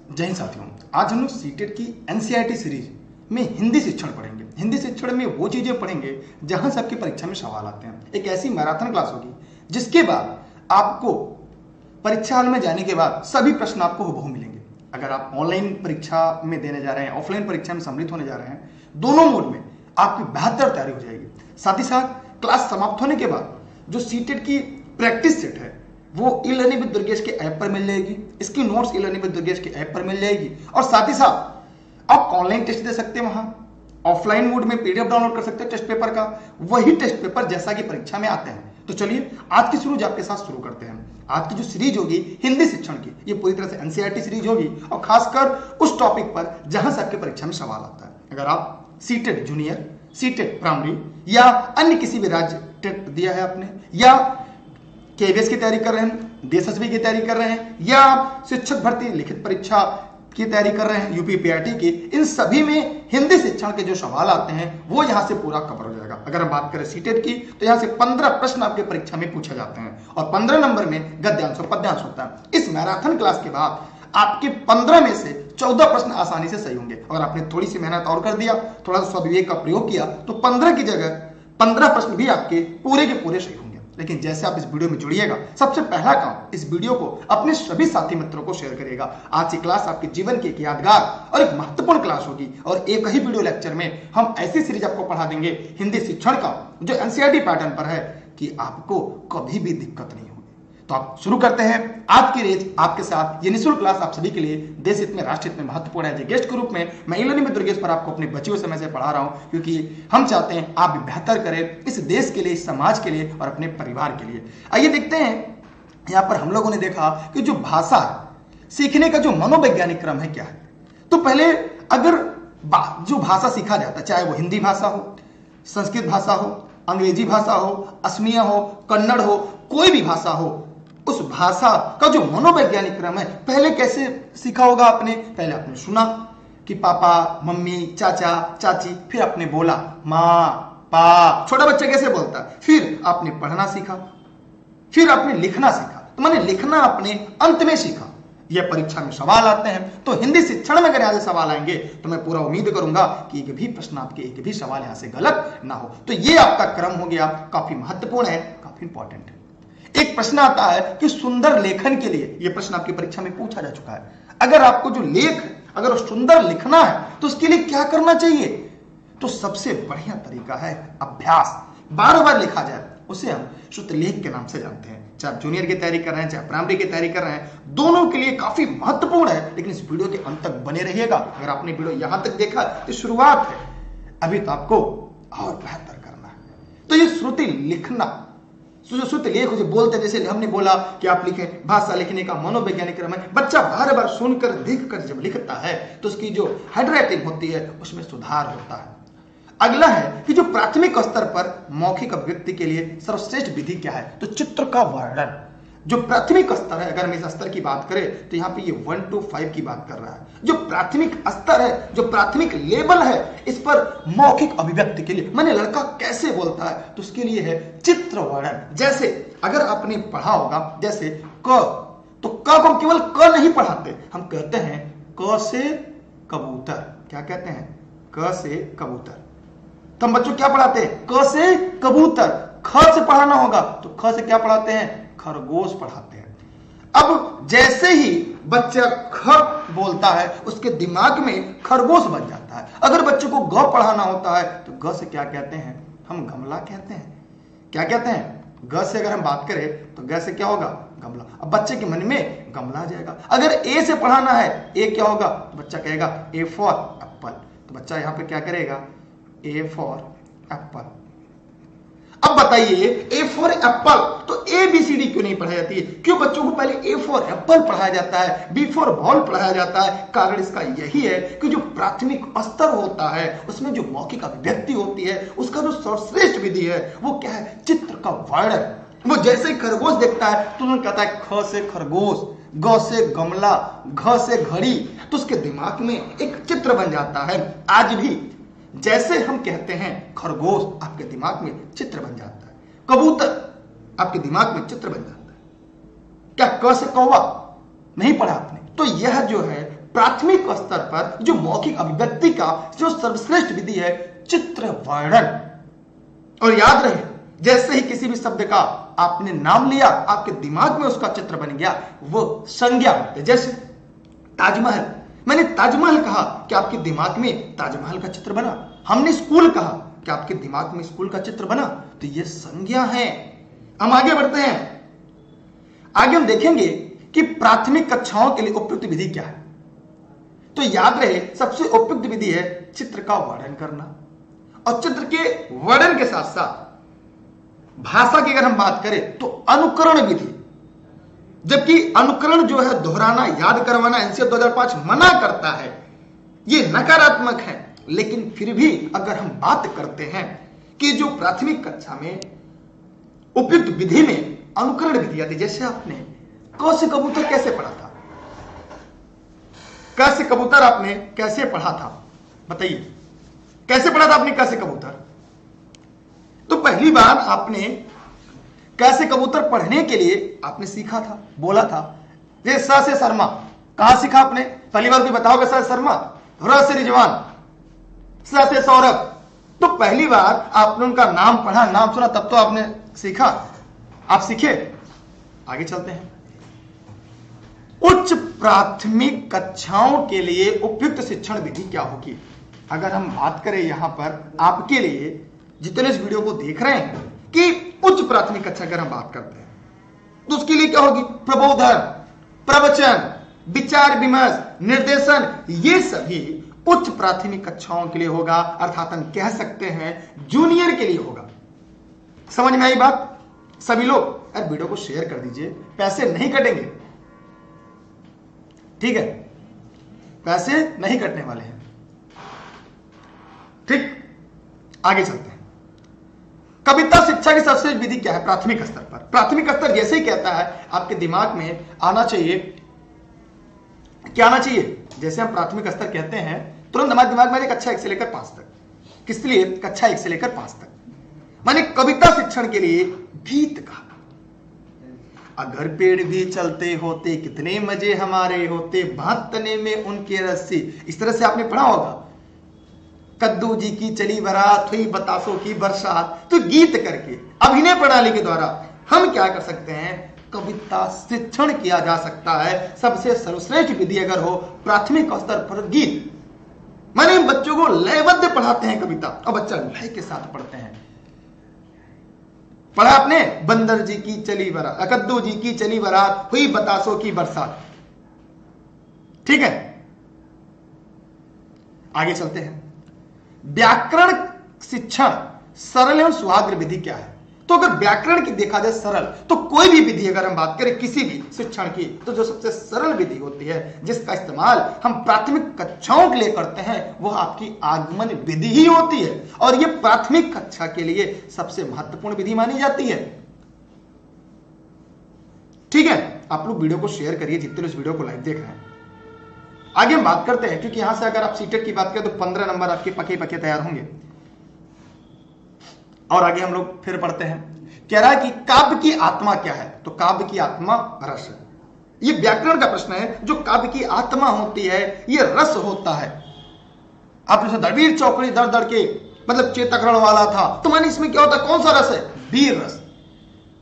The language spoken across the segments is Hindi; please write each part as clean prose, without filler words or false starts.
जय हिंद साथियों, आज हम लोग सीटेट की एनसीईआरटी सीरीज में हिंदी शिक्षण पढ़ेंगे। हिंदी शिक्षण में वो चीजें पढ़ेंगे जहां से आपकी परीक्षा में सवाल आते हैं। एक ऐसी मैराथन क्लास होगी जिसके बाद आपको परीक्षा हॉल में जाने के बाद सभी प्रश्न आपको हुबहू मिलेंगे। अगर आप ऑनलाइन परीक्षा में देने जा रहे हैं, ऑफलाइन परीक्षा में सम्मिलित होने जा रहे हैं, दोनों मोड में आपकी बेहतर तैयारी हो जाएगी। साथ ही साथ क्लास समाप्त होने के बाद जो सीटेट की प्रैक्टिस सेट है वो ई लर्निंग विद दुर्गेश के ऐप पर मिल जाएगी। इसकी notes E learning with Durgesh के ऐप पर मिल जाएगी और साथ ही साथ आप ऑनलाइन टेस्ट दे सकते हैं। वहां ऑफलाइन मोड में पीडीएफ डाउनलोड कर सकते हैं टेस्ट पेपर का, वही टेस्ट पेपर जैसा कि परीक्षा में आते हैं। तो चलिए आज की सीरीज आपके साथ शुरू करते हैं। आज की जो सीरीज होगी हिंदी शिक्षण की, ये पूरी तरह से एनसीईआरटी सीरीज होगी और खासकर उस टॉपिक पर जहां से आपके परीक्षा में सवाल आता है। अगर आप सीटेट जूनियर, सीटेट प्राइमरी या अन्य किसी भी राज्य टेट दिया है आपने, या केवीएस की तैयारी कर रहे हैं, देशस्वी की तैयारी कर रहे हैं, या शिक्षक भर्ती लिखित परीक्षा की तैयारी कर रहे हैं, यूपी पीआरटी की, इन सभी में हिंदी शिक्षण के जो सवाल आते हैं वो यहां से पूरा कवर हो जाएगा। अगर हम बात करें सीटेट की तो यहां से 15 प्रश्न आपके परीक्षा में पूछे जाते हैं और 15 नंबर में गद्यांश और पद्यांश होता है। इस मैराथन क्लास के बाद आपके 15 में से 14 प्रश्न आसानी से सही होंगे। और आपने थोड़ी सी मेहनत और कर दिया, थोड़ा सा स्वविवेक का प्रयोग किया तो 15 की जगह 15 प्रश्न भी आपके पूरे के पूरे सही होंगे। लेकिन जैसे आप इस वीडियो में जुड़िएगा, सबसे पहला काम इस वीडियो को अपने सभी साथी मित्रों को शेयर करिएगा। आज की क्लास आपके जीवन की एक यादगार और एक महत्वपूर्ण क्लास होगी और एक ही वीडियो लेक्चर में हम ऐसी सीरीज आपको पढ़ा देंगे हिंदी शिक्षण का जो एनसीईआरटी पैटर्न पर है कि आपको कभी भी दिक्कत नहीं होगी। तो आप शुरू करते हैं आज की रेज आपके साथ। ये निःशुल्क क्लास आप सभी के लिए देश हित में, राष्ट्र हित में महत्वपूर्ण है। गेस्ट के रूप में मैं ई लर्निंग विद दुर्गेश पर आपको अपने बचे हुए समय से पढ़ा रहा हूं क्योंकि हम चाहते हैं आप भी बेहतर करें इस देश के लिए, इस समाज के लिए और अपने परिवार के लिए। आइए देखते हैं, यहाँ पर हम लोगों ने देखा कि जो भाषा सीखने का जो मनोवैज्ञानिक क्रम है क्या है। तो पहले अगर जो भाषा सीखा जाता है, चाहे वो हिंदी भाषा हो, संस्कृत भाषा हो, अंग्रेजी भाषा हो, असमिया हो, कन्नड़ हो, कोई भी भाषा हो, उस भाषा का जो मनोवैज्ञानिक क्रम है पहले कैसे सीखा होगा आपने। पहले आपने सुना कि पापा, मम्मी, चाचा, चाची, फिर आपने बोला माँ, पा, छोटा बच्चा कैसे बोलता है, फिर आपने पढ़ना सीखा, फिर आपने लिखना सीखा। तो मैंने लिखना आपने अंत में सीखा। यह परीक्षा में सवाल आते हैं तो हिंदी शिक्षण में अगर यहाँ से सवाल आएंगे तो मैं पूरा उम्मीद करूंगा कि एक भी प्रश्न आपके, एक भी सवाल यहाँ से गलत ना हो। तो ये आपका क्रम हो गया, काफी महत्वपूर्ण है, काफी इंपॉर्टेंट है। एक प्रश्न आता है कि सुंदर लेखन के लिए, यह प्रश्न आपकी परीक्षा में पूछा जा चुका है, अगर आपको जो लेख अगर वो सुंदर लिखना है तो उसके लिए क्या करना चाहिए। तो सबसे बढ़िया तरीका है अभ्यास। बार बार लिखा जाए उसे हम शुद्ध लेख के नाम से जानते हैं। चाहे आप जूनियर की तैयारी कर रहे हैं, चाहे प्राइमरी की तैयारी कर रहे हैं, दोनों के लिए काफी महत्वपूर्ण है। लेकिन इस वीडियो के अंत तक बने रहिएगा। अगर आपने वीडियो यहां तक देखा तो शुरुआत है, अभी तो आपको और बेहतर करना है। तो ये श्रुति लिखना, शुद्ध लेख उसे बोलते, जैसे हमने बोला कि आप लिखें, भाषा लिखने का मनोवैज्ञानिक क्रम है। बच्चा बार बार सुनकर, देखकर जब लिखता है तो उसकी जो हैंडराइटिंग होती है उसमें सुधार होता है। अगला है कि जो प्राथमिक स्तर पर मौखिक अभिव्यक्ति के लिए सर्वश्रेष्ठ विधि क्या है। तो चित्र का वर्णन, जो प्राथमिक स्तर है, अगर हम इस स्तर की बात करें तो यहाँ पे ये 1 to 5 की बात कर रहा है। जो प्राथमिक स्तर है, जो प्राथमिक लेवल है, इस पर मौखिक अभिव्यक्ति के लिए, मैंने लड़का कैसे बोलता है तो उसके लिए है चित्र वर्णन। जैसे अगर आपने पढ़ा होगा जैसे क, तो क को केवल क नहीं पढ़ाते, हम कहते हैं क से कबूतर। क्या कहते हैं? क से कबूतर। तो हम बच्चों क्या पढ़ाते हैं? क से कबूतर। ख से पढ़ाना होगा तो ख से क्या पढ़ाते हैं? खरगोश पढ़ाते हैं। अब जैसे ही बच्चा ख बोलता है उसके दिमाग में खरगोश बन जाता है। अगर बच्चे को ग पढ़ाना होता है तो ग से क्या कहते हैं? हम गमला कहते हैं। क्या कहते हैं? ग से अगर हम बात करें तो ग से क्या होगा? गमला। अब बच्चे के मन में गमला आ जाएगा। अगर ए से पढ़ाना है, ए क्या होगा? बच्चा कहेगा ए फॉर एप्पल। तो बच्चा यहां पे क्या करेगा? A for Apple. अब बताइए ए फॉर एप्पल तो ए बी सी डी क्यों नहीं पढ़ाई जाती है? क्यों बच्चों को पहले ए फॉर एप्पल पढ़ाया जाता है, बी फॉर बॉल पढ़ाया जाता है? कारण इसका यही है कि जो प्राथमिक स्तर होता है उसमें जो मौखिक अभिव्यक्ति होती है उसका जो सर्वश्रेष्ठ विधि है वो क्या है? चित्र का वर्णन। वो जैसे ही खरगोश देखता है तो उन्होंने कहता है ख से खरगोश, ग से गमला, घ से घड़ी, तो उसके दिमाग में एक चित्र बन जाता है। आज भी जैसे हम कहते हैं खरगोश, आपके दिमाग में चित्र बन जाता है। कबूतर, आपके दिमाग में चित्र बन जाता है। क्या क से कौवा नहीं पढ़ा आपने? तो यह जो है प्राथमिक स्तर पर जो मौखिक अभिव्यक्ति का जो सर्वश्रेष्ठ विधि है, चित्र वर्णन। और याद रहे, जैसे ही किसी भी शब्द का आपने नाम लिया, आपके दिमाग में उसका चित्र बन गया, वो संज्ञा होती है। जैसे ताजमहल, मैंने ताजमहल कहा कि आपके दिमाग में ताजमहल का चित्र बना। हमने स्कूल कहा कि आपके दिमाग में स्कूल का चित्र बना, तो ये संज्ञा है। हम आगे बढ़ते हैं, आगे हम देखेंगे कि प्राथमिक कक्षाओं के लिए उपयुक्त विधि क्या है। तो याद रहे, सबसे उपयुक्त विधि है चित्र का वर्णन करना, और चित्र के वर्णन के साथ साथ भाषा की अगर हम बात करें तो अनुकरण विधि। जबकि अनुकरण जो है, दोहराना, याद करवाना, एनसीईआरटी 2005 मना करता है, ये नकारात्मक है। लेकिन फिर भी अगर हम बात करते हैं कि जो प्राथमिक कक्षा में उपयुक्त विधि में अनुकरण विधि आती, जैसे आपने क से कबूतर कैसे पढ़ा था, क से कबूतर आपने कैसे पढ़ा था, बताइए कैसे पढ़ा था आपने क से कबूतर? तो पहली बार आपने क से कबूतर पढ़ने के लिए आपने सीखा था, बोला था। ये स से शर्मा कहां सीखा आपने? पहली बार भी बताओगे, स से शर्मा, र से रिजवान, स से सौरभ। तो पहली बार आपने उनका नाम पढ़ा, नाम सुना, तब तो आपने सीखा, आप सीखे। आगे चलते हैं, उच्च प्राथमिक कक्षाओं के लिए उपयुक्त शिक्षण विधि क्या होगी? अगर हम बात करें यहां पर आपके लिए, जितने इस वीडियो को देख रहे हैं, कि उच्च प्राथमिक कक्षा अगर हम बात करते हैं तो उसके लिए क्या होगी? प्रबोधन, प्रवचन, विचार विमर्श, निर्देशन, ये सभी उच्च प्राथमिक कक्षाओं के लिए होगा। अर्थात हम कह सकते हैं जूनियर के लिए होगा। समझ में आई बात? सभी लोग यार वीडियो को शेयर कर दीजिए, पैसे नहीं कटेंगे, ठीक है? पैसे नहीं कटने वाले हैं, ठीक। आगे चलते हैं, कविता शिक्षा की सबसे विधि क्या है प्राथमिक स्तर पर? प्राथमिक स्तर जैसे ही कहता है आपके दिमाग में आना चाहिए, क्या आना चाहिए? जैसे हम प्राथमिक स्तर कहते हैं, तुरंत हमारे दिमाग में कक्षा 1 से लेकर 5 तक। किस लिए? कक्षा 1 से लेकर 5 तक, माने कविता शिक्षण के लिए गीत का। अगर पेड़ भी चलते होते कितने मजे हमारे होते, बांटने में उनके रस्सी, इस तरह से आपने पढ़ा होगा। कद्दू जी की चली बारात, हुई बतासों की बरसात। तो गीत करके अभिनय प्रणाली के द्वारा हम क्या कर सकते हैं? कविता शिक्षण किया जा सकता है। सबसे सर्वश्रेष्ठ विधि अगर हो प्राथमिक स्तर पर गीत, माने बच्चों को लयबद्ध पढ़ाते हैं कविता, और बच्चा लय के साथ पढ़ते हैं। पढ़ा आपने? बंदर जी की चली बारात, कद्दू जी की चली बारात, हुई बतासों की बरसात, ठीक है। आगे चलते हैं, व्याकरण शिक्षण सरल एवं सुहाग्र विधि क्या है? तो अगर व्याकरण की देखा जाए सरल, तो कोई भी विधि अगर हम बात करें किसी भी शिक्षण की, तो जो सबसे सरल विधि होती है जिसका इस्तेमाल हम प्राथमिक कक्षाओं के लिए करते हैं, वो आपकी आगमन विधि ही होती है। और ये प्राथमिक कक्षा के लिए सबसे महत्वपूर्ण विधि मानी जाती है, ठीक है। आप लोग वीडियो को शेयर करिए, जितने इस वीडियो को लाइव देख रहे हैं। आगे हम बात करते हैं, क्योंकि यहां से अगर आप सीटेट की बात करें तो 15 नंबर आपके पके पके तैयार होंगे। और आगे हम लोग फिर पढ़ते हैं, कह रहा है कि काव्य की आत्मा क्या है? तो काव्य की आत्मा रस है। ये व्याकरण का प्रश्न है। जो काव्य की आत्मा होती है ये रस होता है। आप जैसे दरवीर चौकड़ी दर दर के मतलब चेतकरण वाला था, तो माने इसमें क्या होता है? कौन सा रस है? वीर रस।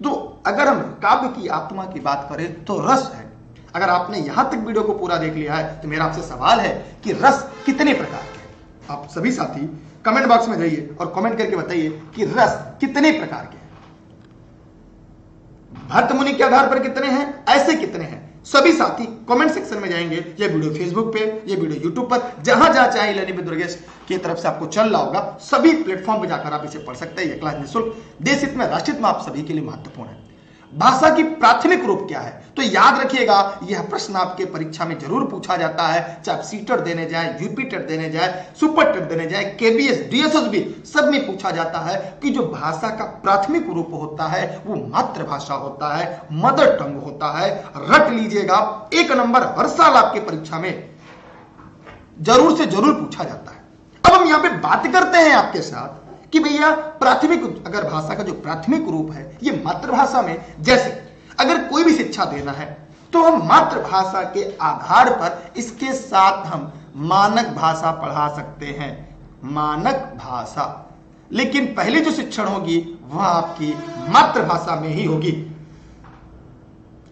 तो अगर हम काव्य की आत्मा की बात करें तो रस है। अगर आपने यहां तक वीडियो को पूरा देख लिया है तो मेरा आपसे सवाल है कि रस कितने प्रकार के हैं? आप सभी साथी कमेंट बॉक्स में जाइए और कमेंट करके बताइए कि रस कितने प्रकार के हैं। भट्ट मुनि के आधार पर कितने हैं, ऐसे कितने हैं? सभी साथी कमेंट सेक्शन में जाएंगे। ये वीडियो फेसबुक पे, ये वीडियो यूट्यूब पर, जहां जहां चाहे लर्निंग विद दुर्गेश की तरफ से आपको चल रहा होगा, सभी प्लेटफॉर्म पर जाकर आप इसे पढ़ सकते हैं। यह क्लास निःशुल्क, देश हित में, राष्ट्र हित में आप सभी के लिए महत्वपूर्ण है। भाषा की प्राथमिक रूप क्या है? तो याद रखिएगा, यह प्रश्न आपके परीक्षा में जरूर पूछा जाता है, चाहे आप सीटेट देने जाए, यूपी टेट देने जाए, सुपर टेट देने जाए, केबीएस, डीएसएसबी, सब में पूछा जाता है कि जो भाषा का प्राथमिक रूप होता है वो मातृभाषा होता है, मदर टंग होता है। रट लीजिएगा, 1 नंबर हर साल आपके परीक्षा में जरूर से जरूर पूछा जाता है। अब हम यहां पे बात करते हैं आपके साथ कि भैया प्राथमिक, अगर भाषा का जो प्राथमिक रूप है ये मातृभाषा में, जैसे अगर कोई भी शिक्षा देना है तो हम मातृभाषा के आधार पर इसके साथ हम मानक भाषा पढ़ा सकते हैं, मानक भाषा। लेकिन पहले जो शिक्षण होगी वह आपकी मातृभाषा में ही होगी।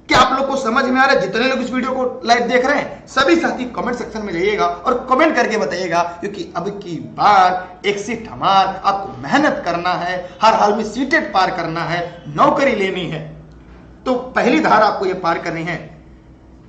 क्या आप लोग को समझ में आ रहा है? जितने लोग इस वीडियो को लाइव देख रहे हैं सभी साथी कमेंट सेक्शन में जाइएगा और कमेंट करके बताइएगा, क्योंकि अब की बार एक सीट हमार, आपको मेहनत करना है, हर हाल में सीटेट पार करना है, नौकरी लेनी है, तो पहली धार आपको यह पार करनी है।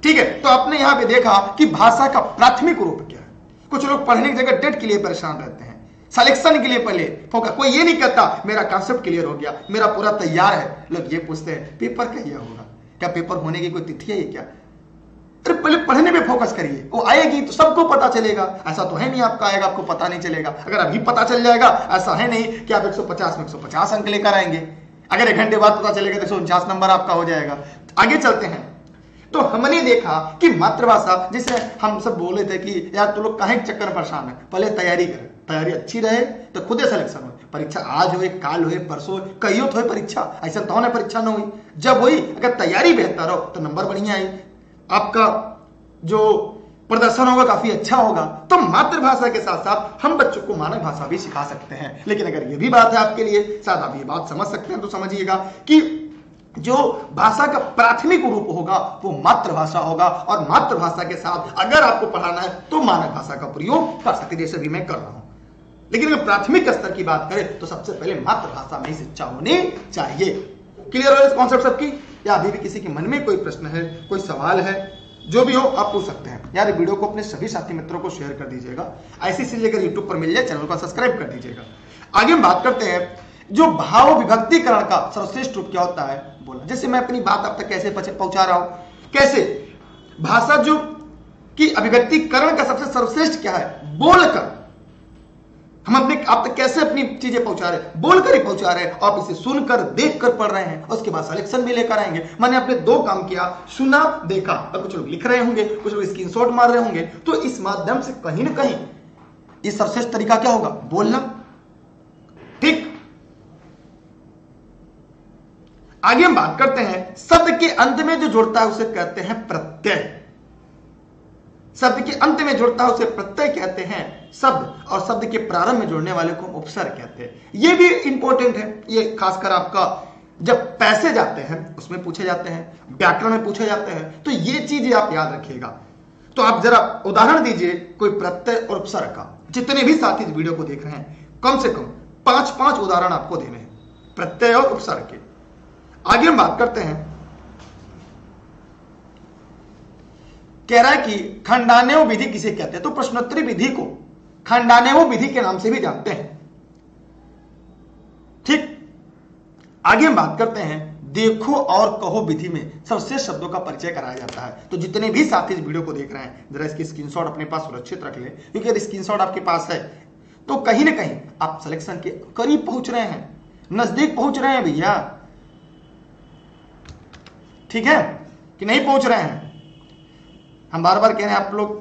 ठीक है, तो आपने यहां पे देखा कि भाषा का प्राथमिक रूप क्या है। कुछ लोग पढ़ने की जगह डेट के लिए परेशान रहते हैं, सिलेक्शन के लिए पहले फोकस। कोई ये नहीं कहता मेरा कॉन्सेप्ट क्लियर हो गया, मेरा पूरा तैयार है। लोग ये पूछते हैं पेपर कहिए होगा, क्या पेपर होने की कोई तिथि है क्या? अरे पहले पढ़ने में फोकस करिए, वो आएगी तो सबको पता चलेगा। ऐसा तो है नहीं आपका आएगा आपको पता नहीं चलेगा। अगर अभी पता चल जाएगा, ऐसा है नहीं कि आप 150 में 150 अंक लेकर आएंगे। अगर 1 घंटे बाद पता चलेगा तो 149 नंबर आपका हो जाएगा। आगे चलते हैं, तो हमने देखा कि मातृभाषा, जैसे हम सब बोले थे कि यार तू लोग काहे के चक्कर में परेशान है, पहले तैयारी करें, तैयारी अच्छी रहे तो खुद सिलेक्शन हो। परीक्षा आज हो, काल हो, परसों कहियो तो परीक्षा, ऐसा तो होना परीक्षा ना हुई। जब हुई अगर तैयारी बेहतर हो तो नंबर बढ़िया आई, आपका जो प्रदर्शन होगा काफी अच्छा होगा। तो मातृभाषा के साथ साथ हम बच्चों को मानक भाषा भी सिखा सकते हैं। लेकिन अगर ये भी बात है आपके लिए, शायद आप ये बात समझ सकते हैं, तो समझिएगा कि जो भाषा का प्राथमिक रूप होगा वो मातृभाषा होगा, और मातृभाषा के साथ अगर आपको पढ़ाना है तो मानक भाषा का प्रयोग कर सकते, जैसे भी मैं कर रहा हूं। लेकिन अगर प्राथमिक स्तर की बात करें तो सबसे पहले मातृभाषा में ही शिक्षा होनी चाहिए। क्लियर हो इस कॉन्सेप्ट सबकी? या अभी भी किसी के मन में कोई प्रश्न है, कोई सवाल है, जो भी हो आप पूछ सकते हैं। यार वीडियो को अपने सभी साथी मित्रों को शेयर कर दीजिएगा। ऐसी चीजें अगर यूट्यूब पर मिल जाए चैनल को सब्सक्राइब कर दीजिएगा। आगे हम बात करते हैं जो भाव विभक्तिकरण का सर्वश्रेष्ठ रूप क्या होता है बोला। जैसे मैं अपनी बात अब तक कैसे पहुंचा रहा हूं, कैसे भाषा जो कि अभिव्यक्तिकरण का सबसे सर्वश्रेष्ठ क्या है, बोलकर। हम अपने आप तक कैसे अपनी चीजें पहुंचा रहे हैं, बोलकर ही पहुंचा रहे हैं। आप इसे सुनकर देखकर पढ़ रहे हैं, उसके बाद सिलेक्शन भी लेकर आएंगे। मैंने अपने 2 काम किया, सुना देखा। और कुछ लोग लिख रहे होंगे, कुछ लोग स्क्रीनशॉट मार रहे होंगे। तो इस माध्यम से कहीं ना कहीं ये सर्वश्रेष्ठ तरीका क्या होगा, बोलना। ठीक, आगे हम बात करते हैं शब्द के अंत में जो जुड़ता है उसे कहते हैं प्रत्यय। शब्द के अंत में जुड़ता है उसे प्रत्यय कहते हैं। शब्द और शब्द के प्रारंभ में जुड़ने वाले को उपसर्ग कहते हैं। ये भी इंपॉर्टेंट है, ये खासकर आपका जब पैसे जाते हैं उसमें पूछे जाते हैं, व्याकरण में पूछे जाते हैं, तो ये चीज आप याद रखिएगा। तो आप जरा उदाहरण दीजिए कोई प्रत्यय और उपसर्ग का। जितने भी साथी इस वीडियो को देख रहे हैं कम से कम 5-5 उदाहरण आपको देने हैं प्रत्यय और उपसर्ग के। आगे हम बात करते हैं, कह रहा है कि खंडानेय विधि किसे कहते हैं। तो प्रश्नोत्तरी विधि को खंडानेय विधि के नाम से भी जानते हैं। ठीक, आगे हम बात करते हैं देखो और कहो विधि में सर्वश्रेष्ठ शब्दों का परिचय कराया जाता है। तो जितने भी साथी इस वीडियो को देख रहे हैं जरा इसकी स्क्रीनशॉट अपने पास सुरक्षित रख ले, क्योंकि अगर स्क्रीनशॉट आपके पास है तो कहीं ना कहीं आप सिलेक्शन के करीब पहुंच रहे हैं, नजदीक पहुंच रहे हैं भैया। ठीक है कि नहीं पहुंच रहे हैं? हम बार बार कह रहे हैं आप लोग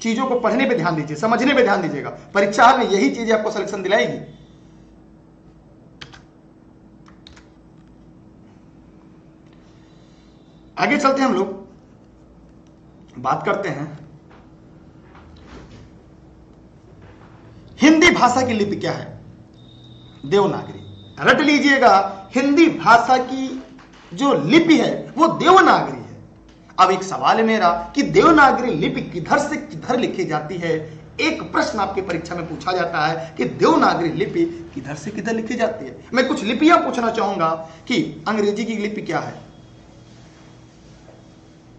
चीजों को पढ़ने पे ध्यान दीजिए, समझने पे ध्यान दीजिएगा। परीक्षा में यही चीजें आपको सिलेक्शन दिलाएगी। आगे चलते हैं, हम लोग बात करते हैं हिंदी भाषा की लिपि क्या है। देवनागरी, रट लीजिएगा, हिंदी भाषा की जो लिपि है वो देवनागरी है। अब एक सवाल है मेरा कि देवनागरी लिपि किधर से किधर लिखी जाती है। एक प्रश्न आपकी परीक्षा में पूछा जाता है कि देवनागरी लिपि किधर से किधर लिखी जाती है। मैं कुछ लिपियां पूछना चाहूंगा कि अंग्रेजी की लिपि क्या है।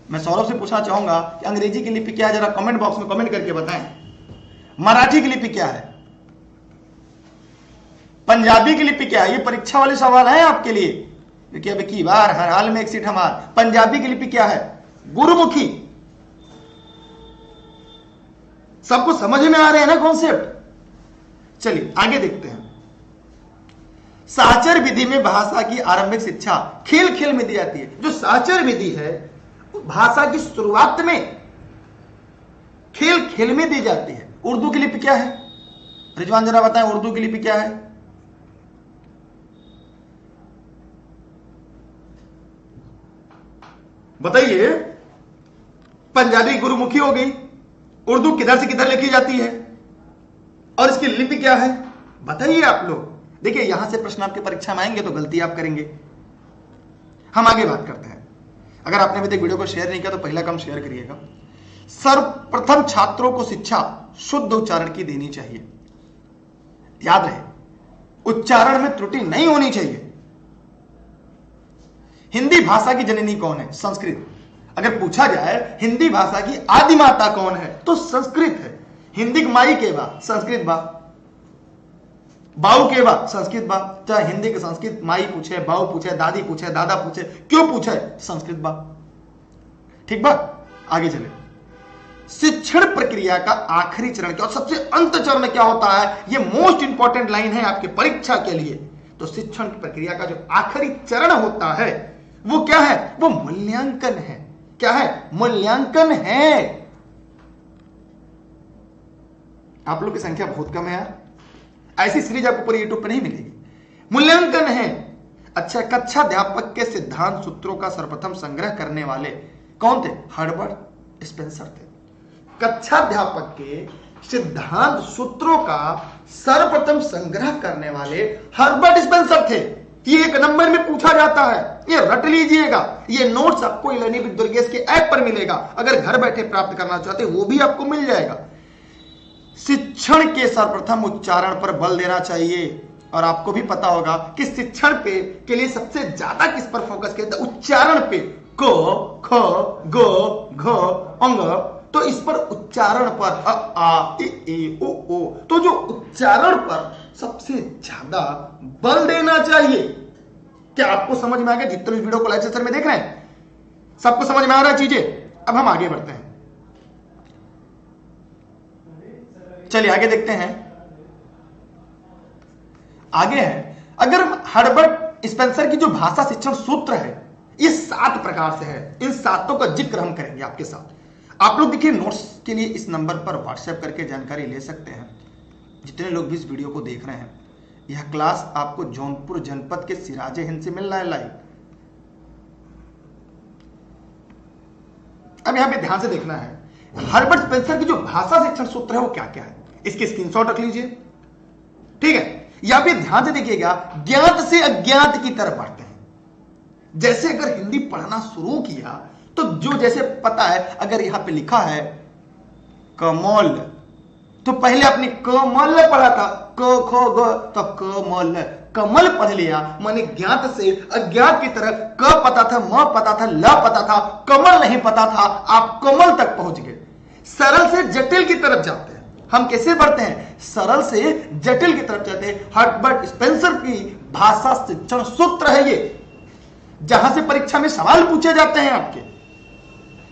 मैं सौरभ से पूछना चाहूंगा कि अंग्रेजी की लिपि क्या है, जरा कमेंट बॉक्स में कमेंट करके बताएं। मराठी की लिपि क्या है, पंजाबी की लिपि क्या है। ये परीक्षा वाले सवाल है आपके लिए, क्योंकि अब की बार हर हाल में एक सीट हमार। पंजाबी की लिपि क्या है, गुरुमुखी। सबको समझ में आ रहे हैं ना कॉन्सेप्ट? चलिए आगे देखते हैं। साचर विधि में भाषा की आरंभिक शिक्षा खेल खेल में दी जाती है। जो साचर विधि है भाषा की शुरुआत में खेल खेल में दी जाती है। उर्दू की लिपि क्या है, रिजवान जरा बताएं उर्दू की लिपि क्या है। बताइए पंजाबी गुरुमुखी हो गई, उर्दू किधर से किधर लिखी जाती है, और इसकी लिपि क्या है, बताइए आप लोग। देखिए यहां से प्रश्न आपके परीक्षा में आएंगे तो गलती आप करेंगे। हम आगे बात करते हैं। अगर आपने अभी तक वीडियो को शेयर नहीं किया तो पहला काम शेयर करिएगा। सर्वप्रथम छात्रों को शिक्षा शुद्ध उच्चारण की देनी चाहिए। याद रहे, उच्चारण में त्रुटि नहीं होनी चाहिए। हिंदी भाषा की जननी कौन है? संस्कृत। अगर पूछा जाए हिंदी भाषा की आदि माता कौन है तो संस्कृत है। हिंदी की माई के बा संस्कृत बा, बाऊ के बा संस्कृत बा। चाहे हिंदी के संस्कृत माई पूछे, बाऊ पूछे, दादी पूछे, दादा पूछे, क्यों पूछे? संस्कृत बा। ठीक बा, आगे चले। शिक्षण प्रक्रिया का आखिरी चरण क्या, सबसे अंत चरण क्या होता है? ये मोस्ट इंपॉर्टेंट लाइन है आपके परीक्षा के लिए। तो शिक्षण की प्रक्रिया का जो आखिरी चरण होता है वो क्या है? वो मूल्यांकन है। क्या है? मूल्यांकन है। आप लोग की संख्या बहुत कम है यार, ऐसी सीरीज आपको पूरी यूट्यूब पर नहीं मिलेगी। मूल्यांकन है। अच्छा, कक्षा अध्यापक के सिद्धांत सूत्रों का सर्वप्रथम संग्रह करने वाले कौन थे? हर्बर्ट स्पेंसर थे। कक्षा अध्यापक के सिद्धांत सूत्रों का सर्वप्रथम संग्रह करने वाले हर्बर्ट स्पेंसर थे। ये एक नंबर में पूछा जाता है, ये रट लीजिएगा। ये नोट्स आपको ई-लर्निंग विद दुर्गेश के ऐप पर मिलेगा। अगर घर बैठे प्राप्त करना चाहते वो भी आपको मिल जाएगा। शिक्षण के सर्वप्रथम उच्चारण पर बल देना चाहिए। और आपको भी पता होगा कि शिक्षण पे के लिए सबसे ज्यादा किस पर फोकस किया जाता है? उच्चारण पे। क, ख, ग, घ, अंग। तो इस पर उच्चारण पर अ, आ, इ, ई, उ, ऊ। तो जो उच्चारण पर सबसे ज्यादा बल देना चाहिए। क्या आपको समझ में आ गया? जितने वीडियो को लेक्चर में देख रहे हैं सबको समझ में आ रहा है चीजें? अब हम आगे बढ़ते हैं। चलिए आगे देखते हैं। आगे है, अगर हर्बर्ट स्पेंसर की जो भाषा शिक्षण सूत्र है ये 7 प्रकार से है। इन 7 का जिक्र हम करेंगे आपके साथ। आप लोग देखिए नोट्स के लिए इस नंबर पर व्हाट्सएप करके जानकारी ले सकते हैं। जितने लोग भी इस वीडियो को देख रहे हैं, यह क्लास आपको जौनपुर जनपद के सिराजे हिंद से मिल रहा है लाइव। अब यहां पे ध्यान से देखना है, हर्बर्ट स्पेंसर की जो भाषा शिक्षण सूत्र है वो क्या क्या है, इसके स्क्रीनशॉट रख लीजिए। ठीक है, यहां पे ध्यान से देखिएगा। ज्ञात से अज्ञात की तरफ बढ़ते हैं। जैसे अगर हिंदी पढ़ना शुरू किया तो जो जैसे पता है, अगर यहां पे लिखा है कमल, तो पहले आपने कमल पढ़ा था, क ख ग, तो कमल कमल पढ़ लिया। माने ज्ञात से अज्ञात की तरफ। क पता था, म पता था, ल पता था, कमल नहीं पता था, आप कमल तक पहुंच गए। सरल से जटिल की तरफ जाते हैं। हम कैसे बढ़ते हैं? सरल से जटिल की तरफ जाते हैं। हर्बर्ट स्पेंसर की भाषा शिक्षण सूत्र है ये, जहां से परीक्षा में सवाल पूछे जाते हैं आपके।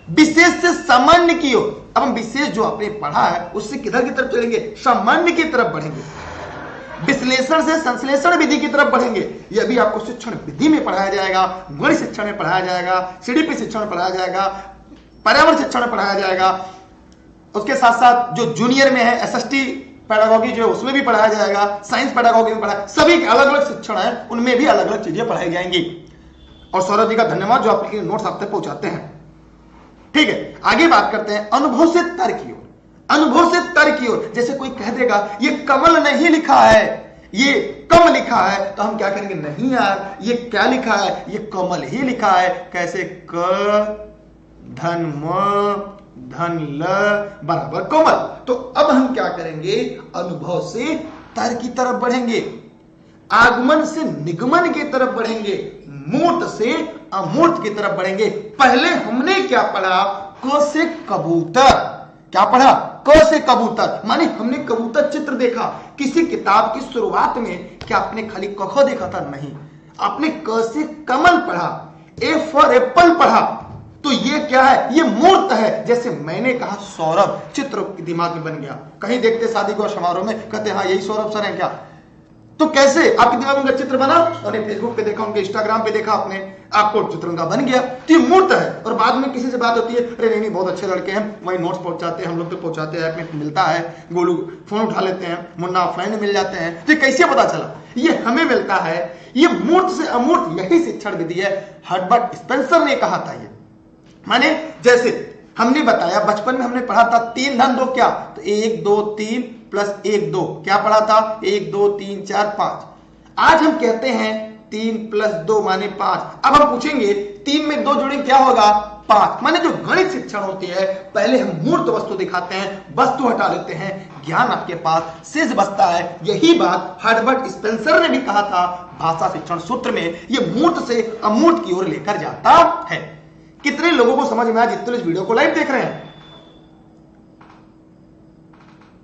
विशेष से सामान्य की ओर। अब हम विशेष जो आपने पढ़ा है उससे किधर की तरफ चलेंगे? सामान्य की तरफ बढ़ेंगे। विश्लेषण से संश्लेषण विधि की तरफ बढ़ेंगे। यह भी आपको शिक्षण विधि में पढ़ाया जाएगा, गणित शिक्षण में पढ़ाया जाएगा, सीडीपी शिक्षण में पढ़ाया जाएगा, पर्यावरण शिक्षण में पढ़ाया जाएगा। उसके साथ साथ जो जूनियर में है एसएसटी पेडागोगी जो उसमें भी पढ़ाया जाएगा, साइंस पेडागोगी में पढ़ाया, सभी अलग अलग शिक्षण है, उनमें भी अलग अलग चीजें पढ़ाई जाएंगी। और सौरभ जी का धन्यवाद जो आपके नोट्स आप तक पहुंचाते हैं। ठीक है, आगे बात करते हैं अनुभव से तर्क की ओर। अनुभव से तर्क की ओर, जैसे कोई कह देगा ये कमल नहीं लिखा है, ये कम लिखा है, तो हम क्या करेंगे? नहीं यार, ये क्या लिखा है? ये कमल ही लिखा है। कैसे? क धन म धन ल बराबर कमल। तो अब हम क्या करेंगे? अनुभव से तर्क की तरफ बढ़ेंगे, आगमन से निगमन की तरफ बढ़ेंगे, मूर्त से अमूर्त की तरफ बढ़ेंगे। पहले हमने क्या पढ़ा? क से कबूतर। क्या पढ़ा? क से कबूतर। माने हमने कबूतर चित्र देखा। किसी किताब की शुरुआत में क्या आपने खाली क ख देखा था? नहीं, आपने क से कमल पढ़ा, ए फॉर एप्पल पढ़ा। तो ये क्या है? ये मूर्त है। जैसे मैंने कहा सौरभ, चित्र दिमाग में बन गया। कहीं देखते शादी को समारोह में, कहते हाँ यही सौरभ सर है क्या? तो कैसे आपके दिमाग में उनका चित्र बना? उन्हें फेसबुक पे देखा, उनके इंस्टाग्राम पे देखा आपने, आपको चित्र उनका बन गया। तो ये मूर्त है। और बाद में किसी से बात होती है, अरे नहीं बहुत अच्छे लड़के हैं, वही नोट्स पहुंचाते हैं, हम लोग तो पहुंचाते हैं, ऐप में मिलता है, गोलू फोन उठा लेते हैं, मुन्ना ऑफलाइन मिल जाते हैं। तो कैसे पता चला? ये हमें मिलता है। ये मूर्त से अमूर्त, यही शिक्षण विधि है। हर्बर्ट स्पेंसर ने कहा था ये। माने जैसे हमने बताया, बचपन में हमने पढ़ा था 3 धन 2 क्या, तो 1 2 3 प्लस 1 2, क्या पढ़ा था, 1 2 3 4 5। आज हम कहते हैं 3 प्लस 2 माने 5। अब हम पूछेंगे 3 में 2 जोड़ेंगे क्या होगा, 5। माने जो गणित शिक्षण होती है, पहले हम मूर्त वस्तु दिखाते हैं, वस्तु हटा लेते हैं, ज्ञान आपके पास शेष बचता है। यही बात हर्बर्ट स्पेंसर ने भी कहा था भाषा शिक्षण सूत्र में, ये मूर्त से अमूर्त की ओर लेकर जाता है। कितने लोगों को समझ में आया जितने इस वीडियो को लाइव देख रहे हैं,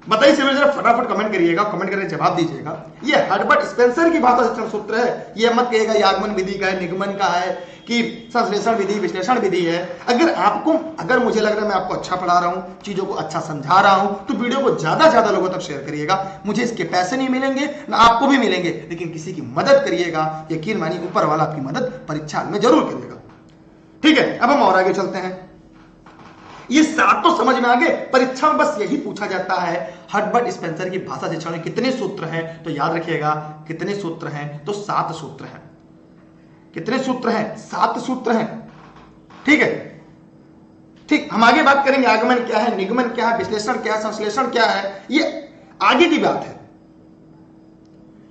बताइए जरा फटाफट कमेंट करिएगा, कमेंट करके जवाब दीजिएगा। ये हर्बर्ट स्पेंसर की भाषा शिक्षण सूत्र है, ये मत कहिएगा ये आगमन विधि का है, निगमन का है, कि संश्लेषण विधि विश्लेषण विधि है। अगर मुझे लग रहा है मैं आपको अच्छा पढ़ा रहा हूं, चीजों को अच्छा समझा रहा हूं, तो वीडियो को ज्यादा से ज्यादा लोगों तक शेयर करिएगा। मुझे इसके पैसे नहीं मिलेंगे ना आपको भी मिलेंगे, लेकिन किसी की मदद करिएगा, यकीन मानिए ऊपर वाला आपकी मदद परीक्षा में जरूर करिएगा। ठीक है, अब हम और आगे चलते हैं। ये 7 तो समझ में आ गए, परीक्षा में बस यही पूछा जाता है हर्बर्ट स्पेंसर की भाषा शिक्षण में कितने सूत्र हैं, तो याद रखिएगा कितने सूत्र हैं, तो 7 सूत्र हैं। कितने सूत्र हैं, 7 सूत्र हैं। ठीक है, ठीक, हम आगे बात करेंगे आगमन क्या है, निगमन क्या है, विश्लेषण क्या है, संश्लेषण क्या है, ये आगे की बात है।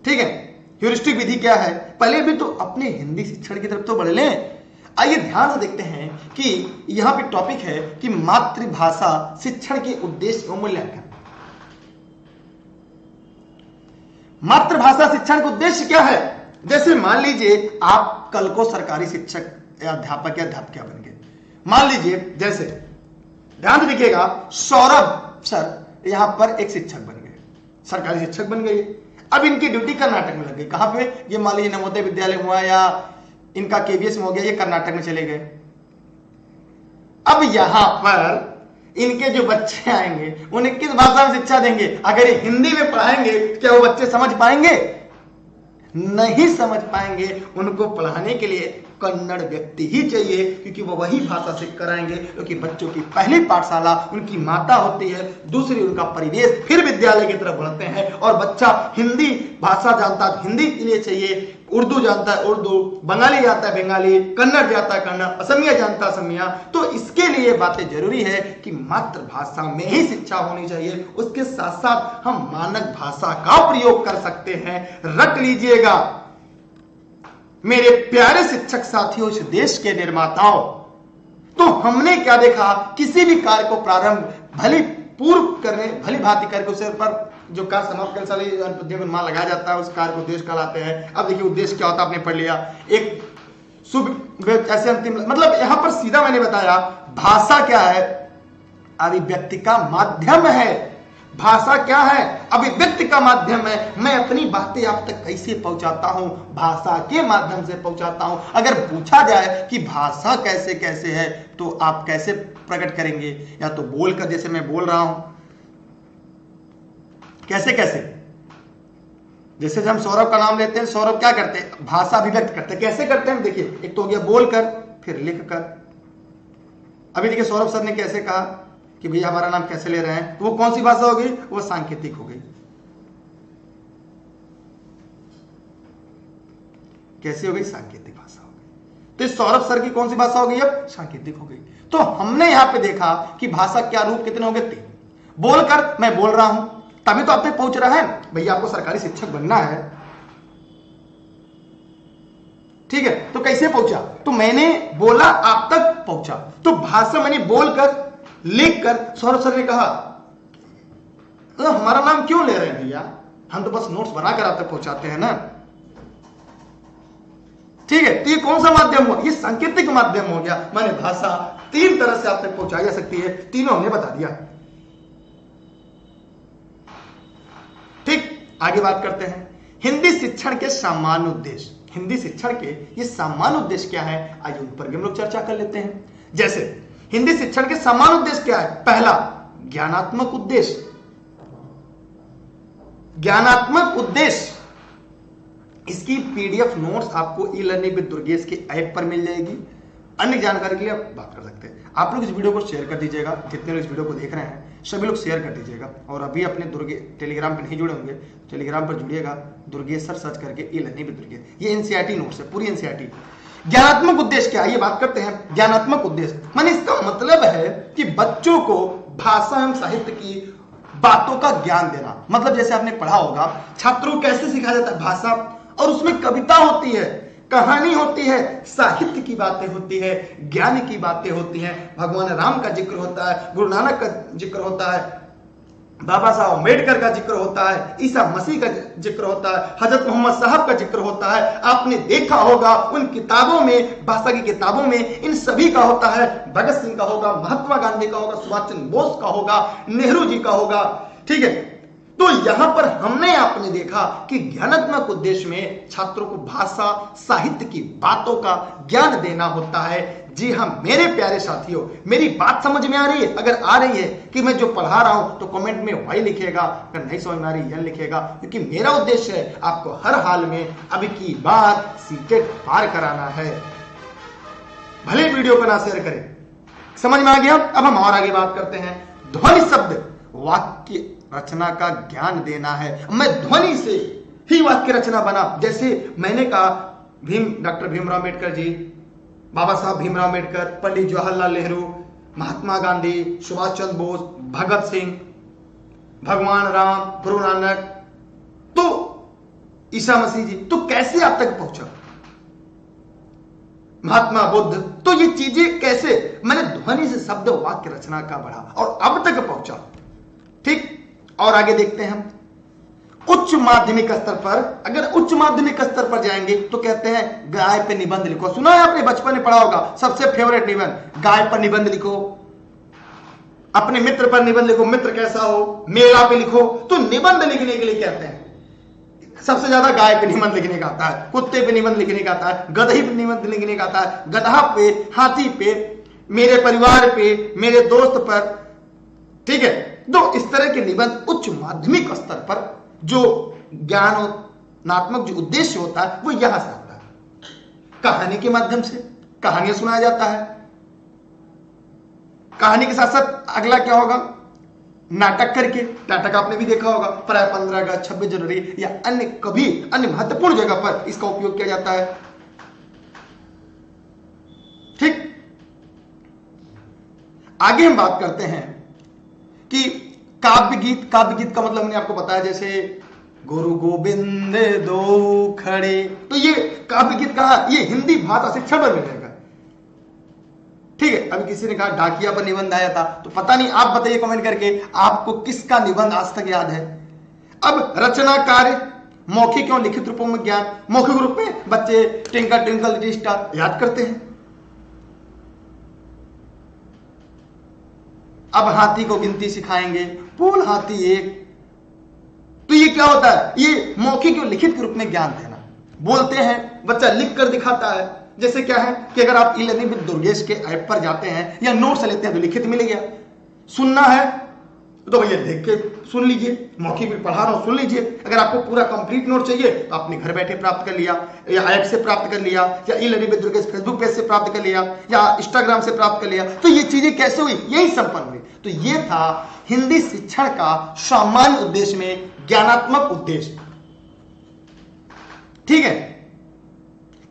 ठीक है, ह्यूरिस्टिक विधि क्या है, पहले भी तो अपने हिंदी शिक्षण की तरफ तो बढ़ लें। आइए ध्यान से देखते हैं कि यहां पे टॉपिक है कि मातृभाषा शिक्षण के उद्देश्य और मूल्यांकन। मातृभाषा शिक्षण का उद्देश्य क्या है, जैसे मान लीजिए आप कल को सरकारी शिक्षक या अध्यापक या अध्यापिका बन गए। मान लीजिए जैसे ध्यान से देखिएगा, सौरभ सर यहां पर एक शिक्षक बन गए, सरकारी शिक्षक बन गए। अब इनकी ड्यूटी कर्नाटक में लग गई। कहां पे, ये मान लीजिए नवोदय विद्यालय हुआ या इनका केवीएस में हो गया, ये कर्नाटक में चले गए। अब यहां पर इनके जो बच्चे आएंगे उन्हें किस भाषा में शिक्षा देंगे, अगर ये हिंदी में पढ़ाएंगे क्या वो बच्चे समझ पाएंगे, नहीं समझ पाएंगे। उनको पढ़ाने के लिए कन्नड़ व्यक्ति ही चाहिए, क्योंकि वो वही भाषा सीख कराएंगे, क्योंकि बच्चों की पहली पाठशाला उनकी माता होती है, दूसरी उनका परिवेश, फिर विद्यालय की तरफ बढ़ते हैं। और बच्चा हिंदी भाषा जानता है हिंदी के लिए चाहिए, उर्दू जानता है उर्दू, बंगाली जानता है बंगाली, कन्नड़ जानता है कन्नड़, असमिया जानता है असमिया। तो इसके लिए बातें जरूरी है कि मातृभाषा में ही शिक्षा होनी चाहिए। उसके साथ साथ हम मानक भाषा का प्रयोग कर सकते हैं। रट लीजिएगा मेरे प्यारे शिक्षक साथियों, इस देश के निर्माताओं, तो हमने क्या देखा, किसी भी कार्य को प्रारंभ भली पूर्व करने, भली भांति करके उसे पर जो कार्य समाप्त करने वाले मान लगाया जाता है, उस कार्य को उद्देश्य कहलाते हैं। अब देखिए उद्देश्य क्या होता है, आपने पढ़ लिया, एक शुभ ऐसे अंतिम, मतलब यहां पर सीधा मैंने बताया भाषा क्या है, अभिव्यक्ति का माध्यम है। भाषा क्या है, अभिव्यक्ति का माध्यम है। मैं अपनी बातें आप तक कैसे पहुंचाता हूं, भाषा के माध्यम से पहुंचाता हूं। अगर पूछा जाए कि भाषा कैसे कैसे है, तो आप कैसे प्रकट करेंगे, या तो बोलकर, जैसे मैं बोल रहा हूं, कैसे कैसे, जैसे जब हम सौरभ का नाम लेते हैं, सौरभ क्या करते हैं, भाषा अभिव्यक्त करते हैं। कैसे करते हैं, देखिए एक तो हो गया बोलकर, फिर लिखकर। अभी देखिए सौरभ सर ने कैसे कहा कि भैया हमारा नाम कैसे ले रहे हैं, तो वो कौन सी भाषा हो गई, वो सांकेतिक हो गई। कैसे हो गई, सांकेतिक भाषा हो गई। तो इस सौरभ सर की कौन सी भाषा हो गई, अब सांकेतिक हो गई। तो हमने यहां पे देखा कि भाषा क्या रूप कितने हो गए, 3। बोलकर, मैं बोल रहा हूं, तभी तो आप तक पहुंच रहा है। भैया आपको सरकारी शिक्षक बनना है, ठीक है, तो कैसे पहुंचा, तो मैंने बोला आप तक पहुंचा। तो भाषा मैंने बोलकर, लिखकर। सौरभ सर ने कहा तो हमारा नाम क्यों ले रहे हैं भैया, हम तो बस नोट्स बनाकर आप तक पहुंचाते हैं ना। ठीक है, तो ये कौन सा माध्यम हुआ, ये सांकेतिक माध्यम हो गया। माने भाषा 3 तरह से आप तक पहुंचाई जा सकती है, तीनों हमने बता दिया। ठीक, आगे बात करते हैं हिंदी शिक्षण के सामान्य उद्देश्य। हिंदी शिक्षण के ये सामान्य उद्देश्य क्या है, आइए उन पर भी हम लोग चर्चा कर लेते हैं। जैसे हिंदी शिक्षण के सामान्य उद्देश्य क्या है, पहला ज्ञानात्मक उद्देश्य। ज्ञानात्मक उद्देश्य, इसकी पीडीएफ नोट्स आपको ई लर्निंग विद दुर्गेश के ऐप पर मिल जाएगी। अन्य जानकारी के लिए आप बात कर सकते हैं। आप लोग इस वीडियो को शेयर कर दीजिएगा, जितने लोग इस वीडियो को देख रहे हैं सभी लोग शेयर कर दीजिएगा। और अभी अपने टेलीग्राम पे नहीं जुड़े होंगे, टेलीग्राम पर जुड़िएगा, दुर्गेश सर सर्च करके ई लर्निंग विद दुर्गेश। ये एनसीईआरटी नोट्स है, पूरी एनसीईआरटी। ज्ञानात्मक उद्देश्य क्या है, ये बात करते हैं। ज्ञानात्मक उद्देश्य माने इसका मतलब है कि बच्चों को भाषा एवं साहित्य की बातों का ज्ञान देना। मतलब जैसे आपने पढ़ा होगा छात्रों को कैसे सिखाया जाता है भाषा, और उसमें कविता होती है, कहानी होती है, साहित्य की बातें होती है, ज्ञान की बातें होती हैं, भगवान राम का जिक्र होता है, गुरु नानक का जिक्र होता है, बाबा साहब अम्बेडकर का जिक्र होता है, ईसा मसीह का जिक्र होता है, हजरत मोहम्मद साहब का जिक्र होता है। आपने देखा होगा उन किताबों में, भाषा की किताबों में इन सभी का होता है। भगत सिंह का होगा, महात्मा गांधी का होगा, सुभाष चंद्र बोस का होगा, नेहरू जी का होगा। ठीक है, तो यहां पर हमने आपने देखा कि ज्ञानात्मक उद्देश्य में छात्रों को भाषा साहित्य की बातों का ज्ञान देना होता है। जी हां मेरे प्यारे साथियों, मेरी बात समझ में आ रही है? अगर आ रही है कि मैं जो पढ़ा रहा हूं तो कमेंट में वाई लिखेगा, अगर नहीं समझ में आ रही है लिखेगा, क्योंकि मेरा उद्देश्य है आपको हर हाल में अब की बार सीटेट पार कराना है। भले वीडियो को ना शेयर करें। समझ में आ गया? अब हम और आगे बात करते हैं। ध्वनि शब्द वाक्य रचना का ज्ञान देना है। मैं ध्वनि से ही वाक्य रचना बना। जैसे मैंने कहा डॉक्टर भीमराव अम्बेडकर जी, बाबा साहब भीमराव अम्बेडकर, पंडित जवाहरलाल नेहरू, महात्मा गांधी, सुभाष चंद्र बोस, भगत सिंह, भगवान राम, गुरु नानक, तो ईसा मसीह जी, तो कैसे आप तक पहुंचा? महात्मा बुद्ध, तो ये चीजें कैसे मैंने ध्वनि से शब्द वाक्य रचना का बढ़ा और अब तक पहुंचा। ठीक, और आगे देखते हैं हम उच्च माध्यमिक स्तर पर। अगर उच्च माध्यमिक स्तर पर जाएंगे तो कहते हैं गाय पे निबंध लिखो। सुना है आपने, बचपन में पढ़ा होगा, सबसे फेवरेट निबंध, गाय पर निबंध लिखो, अपने मित्र पर निबंध लिखो, मित्र कैसा हो, मेला पे लिखो। तो निबंध लिखने के लिए कहते हैं सबसे ज्यादा गाय पे निबंध लिखने का आता है, कुत्ते पे निबंध लिखने का आता है, गधे पे निबंध लिखने का आता है, गधा पे, हाथी पे, मेरे परिवार पे, मेरे दोस्त पर। ठीक है, तो इस तरह के निबंध उच्च माध्यमिक स्तर पर जो ज्ञानात्मक जो उद्देश्य होता है वो यहां से आता है। कहानी के माध्यम से कहानियां सुनाया जाता है। कहानी के साथ साथ अगला क्या होगा, नाटक करके। नाटक आपने भी देखा होगा, प्राय 15 अगस्त, 26 जनवरी या अन्य कभी अन्य महत्वपूर्ण जगह पर इसका उपयोग किया जाता है। ठीक, आगे हम बात करते हैं कि काव्य गीत। काव्य गीत का मतलब मैंने आपको बताया, जैसे गुरु गोविंद दो खड़े, तो ये काव्य गीत कहा, ये हिंदी भाषा शिक्षण में मिलेगा। ठीक है, अभी किसी ने कहा डाकिया पर निबंध आया था, तो पता नहीं, आप बताइए कमेंट करके आपको किसका निबंध आज तक याद है। अब रचना कार्य, मौखिक एवं लिखित रूपों में ज्ञान। मौखिक रूप में बच्चे ट्विंकल ट्विंकल लिटिल स्टार याद करते हैं। अब हाथी को गिनती सिखाएंगे, बोल हाथी एक। तो ये क्या होता है, ये मौखिक और लिखित के रूप में ज्ञान देना। बोलते हैं, बच्चा लिख कर दिखाता है। जैसे क्या है कि अगर आप ई-लर्निंग विद दुर्गेश के ऐप पर जाते हैं या नोट्स लेते हैं तो लिखित मिल गया। सुनना है तो भैया देख के सुन लीजिए, मौखिक में पढ़ा रहा हूं सुन लीजिए। अगर आपको पूरा कंप्लीट नोट चाहिए तो आपने घर बैठे प्राप्त कर लिया, या ऐप से प्राप्त कर लिया, या e learning with Durgesh Facebook page से प्राप्त कर लिया, या इंस्टाग्राम से प्राप्त कर लिया। तो ये चीजें कैसे हुई, यही संपन्न हुई। तो ये था हिंदी शिक्षण का सामान्य उद्देश्य में ज्ञानात्मक उद्देश्य। ठीक है,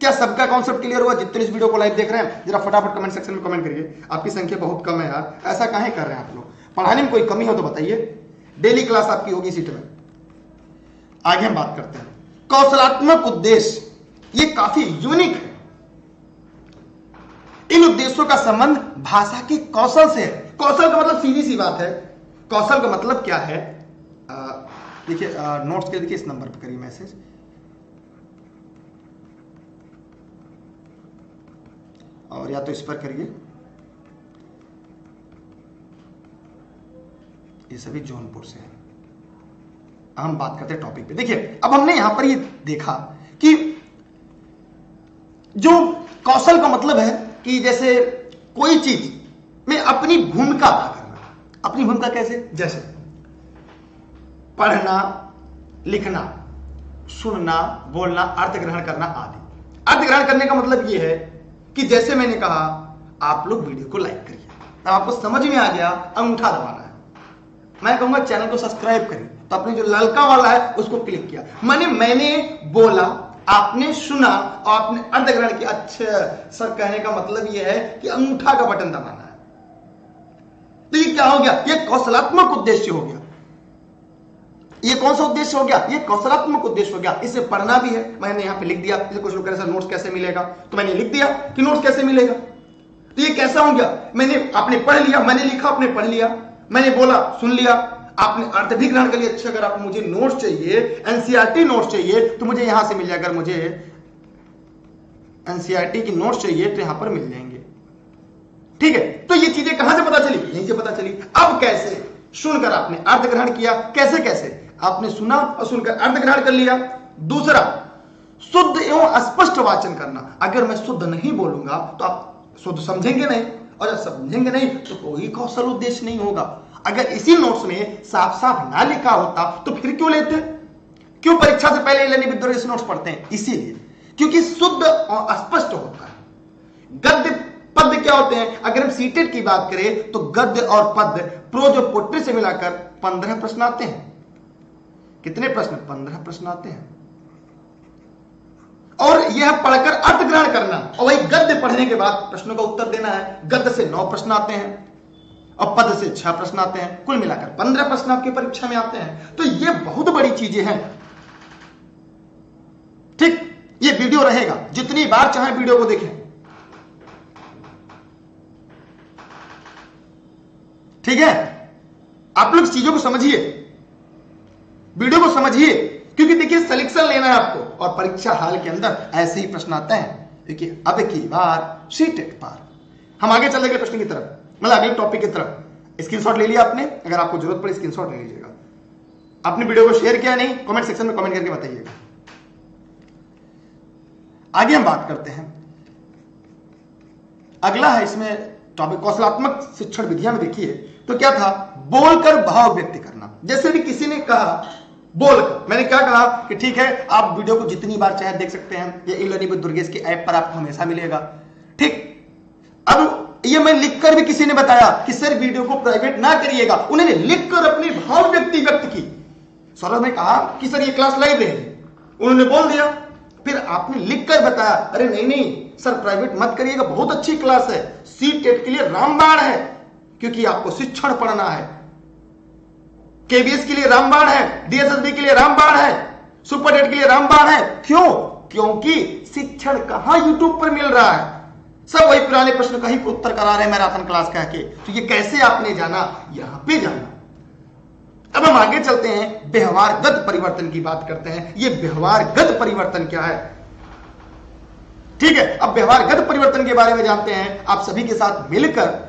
क्या सबका कॉन्सेप्ट क्लियर हुआ? जितने इस वीडियो को लाइव देख रहे हैं जरा फटाफट कमेंट सेक्शन में कमेंट करिए। आपकी संख्या बहुत कम है यार, ऐसा काहे कर रहे हैं आप लोग? पढ़ाने में कोई कमी हो तो बताइए। डेली क्लास आपकी होगी सीट में। आगे हम बात करते हैं कौशलात्मक उद्देश्य। ये काफी यूनिक है। इन उद्देश्यों का संबंध भाषा के कौशल से है। कौशल का मतलब सीधी सी बात है, कौशल का मतलब क्या है? देखिए नोट्स के देखिए, इस नंबर पर करिए मैसेज। और या तो इस पर करिए, ये सभी जौनपुर से हैं। हम बात करते हैं टॉपिक पे। देखिए अब हमने यहां पर ये देखा कि जो कौशल का मतलब है कि जैसे कोई चीज में अपनी भूमिका अदा करना। अपनी भूमिका कैसे? जैसे पढ़ना, लिखना, सुनना, बोलना, अर्थ ग्रहण करना आदि। अर्थ ग्रहण करने का मतलब यह है कि जैसे मैंने कहा आप लोग वीडियो को लाइक करिए, तब आपको समझ में आ गया अंगूठा दबाना है। मैं कहूंगा चैनल को सब्सक्राइब करिए, तो आपने जो ललका वाला है उसको क्लिक किया, मैंने बोला, आपने सुना और आपने अर्थ ग्रहण किया। अच्छा सर, कहने का मतलब यह है कि अंगूठा का बटन दबाना है। तो ये क्या हो गया? ये कौशलात्मक उद्देश्य हो गया। ये कौन सा उद्देश्य हो गया? ये कौशलात्मक उद्देश्य हो गया। इसे पढ़ना भी है, मैंने यहां पे लिख दिया। जैसे कुछ लोग कह रहे सर नोट्स कैसे मिलेगा, तो मैंने लिख दिया कि नोट्स कैसे मिलेगा। तो ये कैसा हो गया? आपने पढ़ लिया, मैंने लिखा, आपने पढ़ लिया, मैंने बोला, सुन लिया, आपने अर्थ भी ग्रहण कर लिया। अच्छा, अगर आप मुझे नोट्स चाहिए, एनसीईआरटी नोट्स चाहिए, तो मुझे यहां से मिल जाएगा। अगर मुझे एनसीईआरटी की नोट्स चाहिए तो यहां पर मिल जाएंगे। ठीक है, तो ये चीजें कहां से पता चली? यहीं से पता चली। अब कैसे? सुनकर आपने अर्थ ग्रहण किया। कैसे कैसे? आपने सुना और सुनकर अर्थ ग्रहण कर लिया। दूसरा, शुद्ध एवं स्पष्ट वाचन करना। अगर मैं शुद्ध नहीं बोलूंगा तो आप शुद्ध समझेंगे नहीं, और जब समझेंगे नहीं तो कोई कौशल उद्देश्य नहीं होगा। अगर इसी नोट्स में साफ साफ ना लिखा होता तो फिर क्यों लेते? क्यों परीक्षा से पहले इलेनी विद्रोह नोट्स पढ़ते हैं? इसीलिए, क्योंकि शुद्ध और स्पष्ट होता है। गद्य पद्य क्या होते हैं? अगर हम सीटेट की बात करें तो गद्य और पद्य प्रोज और पोट्री से मिलाकर 15 प्रश्न आते हैं। कितने प्रश्न? 15 प्रश्न आते हैं। और यह पढ़कर अर्थ ग्रहण करना, और वही गद्य पढ़ने के बाद प्रश्नों का उत्तर देना है। गद्य से 9 प्रश्न आते हैं और पद से 6 प्रश्न आते हैं। कुल मिलाकर 15 प्रश्न आपकी परीक्षा में आते हैं। तो ये बहुत बड़ी चीजें हैं। ठीक, ये वीडियो रहेगा, जितनी बार चाहे वीडियो को देखें। ठीक है, आप लोग चीजों को समझिए, वीडियो को समझिए, क्योंकि देखिए सिलेक्शन लेना है आपको, और परीक्षा हाल के अंदर ऐसे ही प्रश्न आते हैं। देखिए, अब की बार सीटेट पार। हम आगे चलेंगे प्रश्न की तरफ, मतलब अगले टॉपिक की तरफ। स्क्रीनशॉट ले लिया आपने? अगर आपको जरूरत पड़े स्क्रीनशॉट ले लीजिएगा। आपने वीडियो को शेयर किया नहीं? कमेंट सेक्शन में कमेंट करके बताइएगा। आगे हम बात करते हैं। अगला है इसमें टॉपिक कौशलात्मक शिक्षण विधियां में। देखिए तो क्या था? बोलकर भाव व्यक्त करना। जैसे भी किसी ने कहा बोलकर, मैंने क्या कहा कि ठीक है आप वीडियो को जितनी बार चाहे देख सकते हैं, ये ई लर्निंग विद दुर्गेश की ऐप पर आपको हमेशा मिलेगा। ठीक, अब ये मैं लिखकर भी किसी ने बताया कि सर वीडियो को प्राइवेट ना करिएगा, उन्होंने लिखकर अपनी भाव व्यक्त की। सौरभ ने कहा कि सर ये क्लास लाइव है, उन्होंने बोल दिया। फिर आपने लिखकर बताया अरे नहीं नहीं सर प्राइवेट मत करिएगा, बहुत अच्छी क्लास है, सीटेट के लिए रामबाण है, क्योंकि आपको शिक्षण पढ़ना है। केबीएस के लिए रामबाण है, डीएसएसबी के लिए रामबाण है, सुपरटेट के लिए रामबाण है। क्यों? क्योंकि शिक्षण कहां यूट्यूब पर मिल रहा है, सब वही पुराने प्रश्न का ही उत्तर करा रहे हैं मैराथन क्लास कह के। तो ये कैसे आपने जाना? यहां पे जाना। अब हम आगे चलते हैं, व्यवहारगत परिवर्तन की बात करते हैं। ये व्यवहारगत परिवर्तन क्या है? ठीक है, अब व्यवहारगत परिवर्तन के बारे में जानते हैं आप सभी के साथ मिलकर।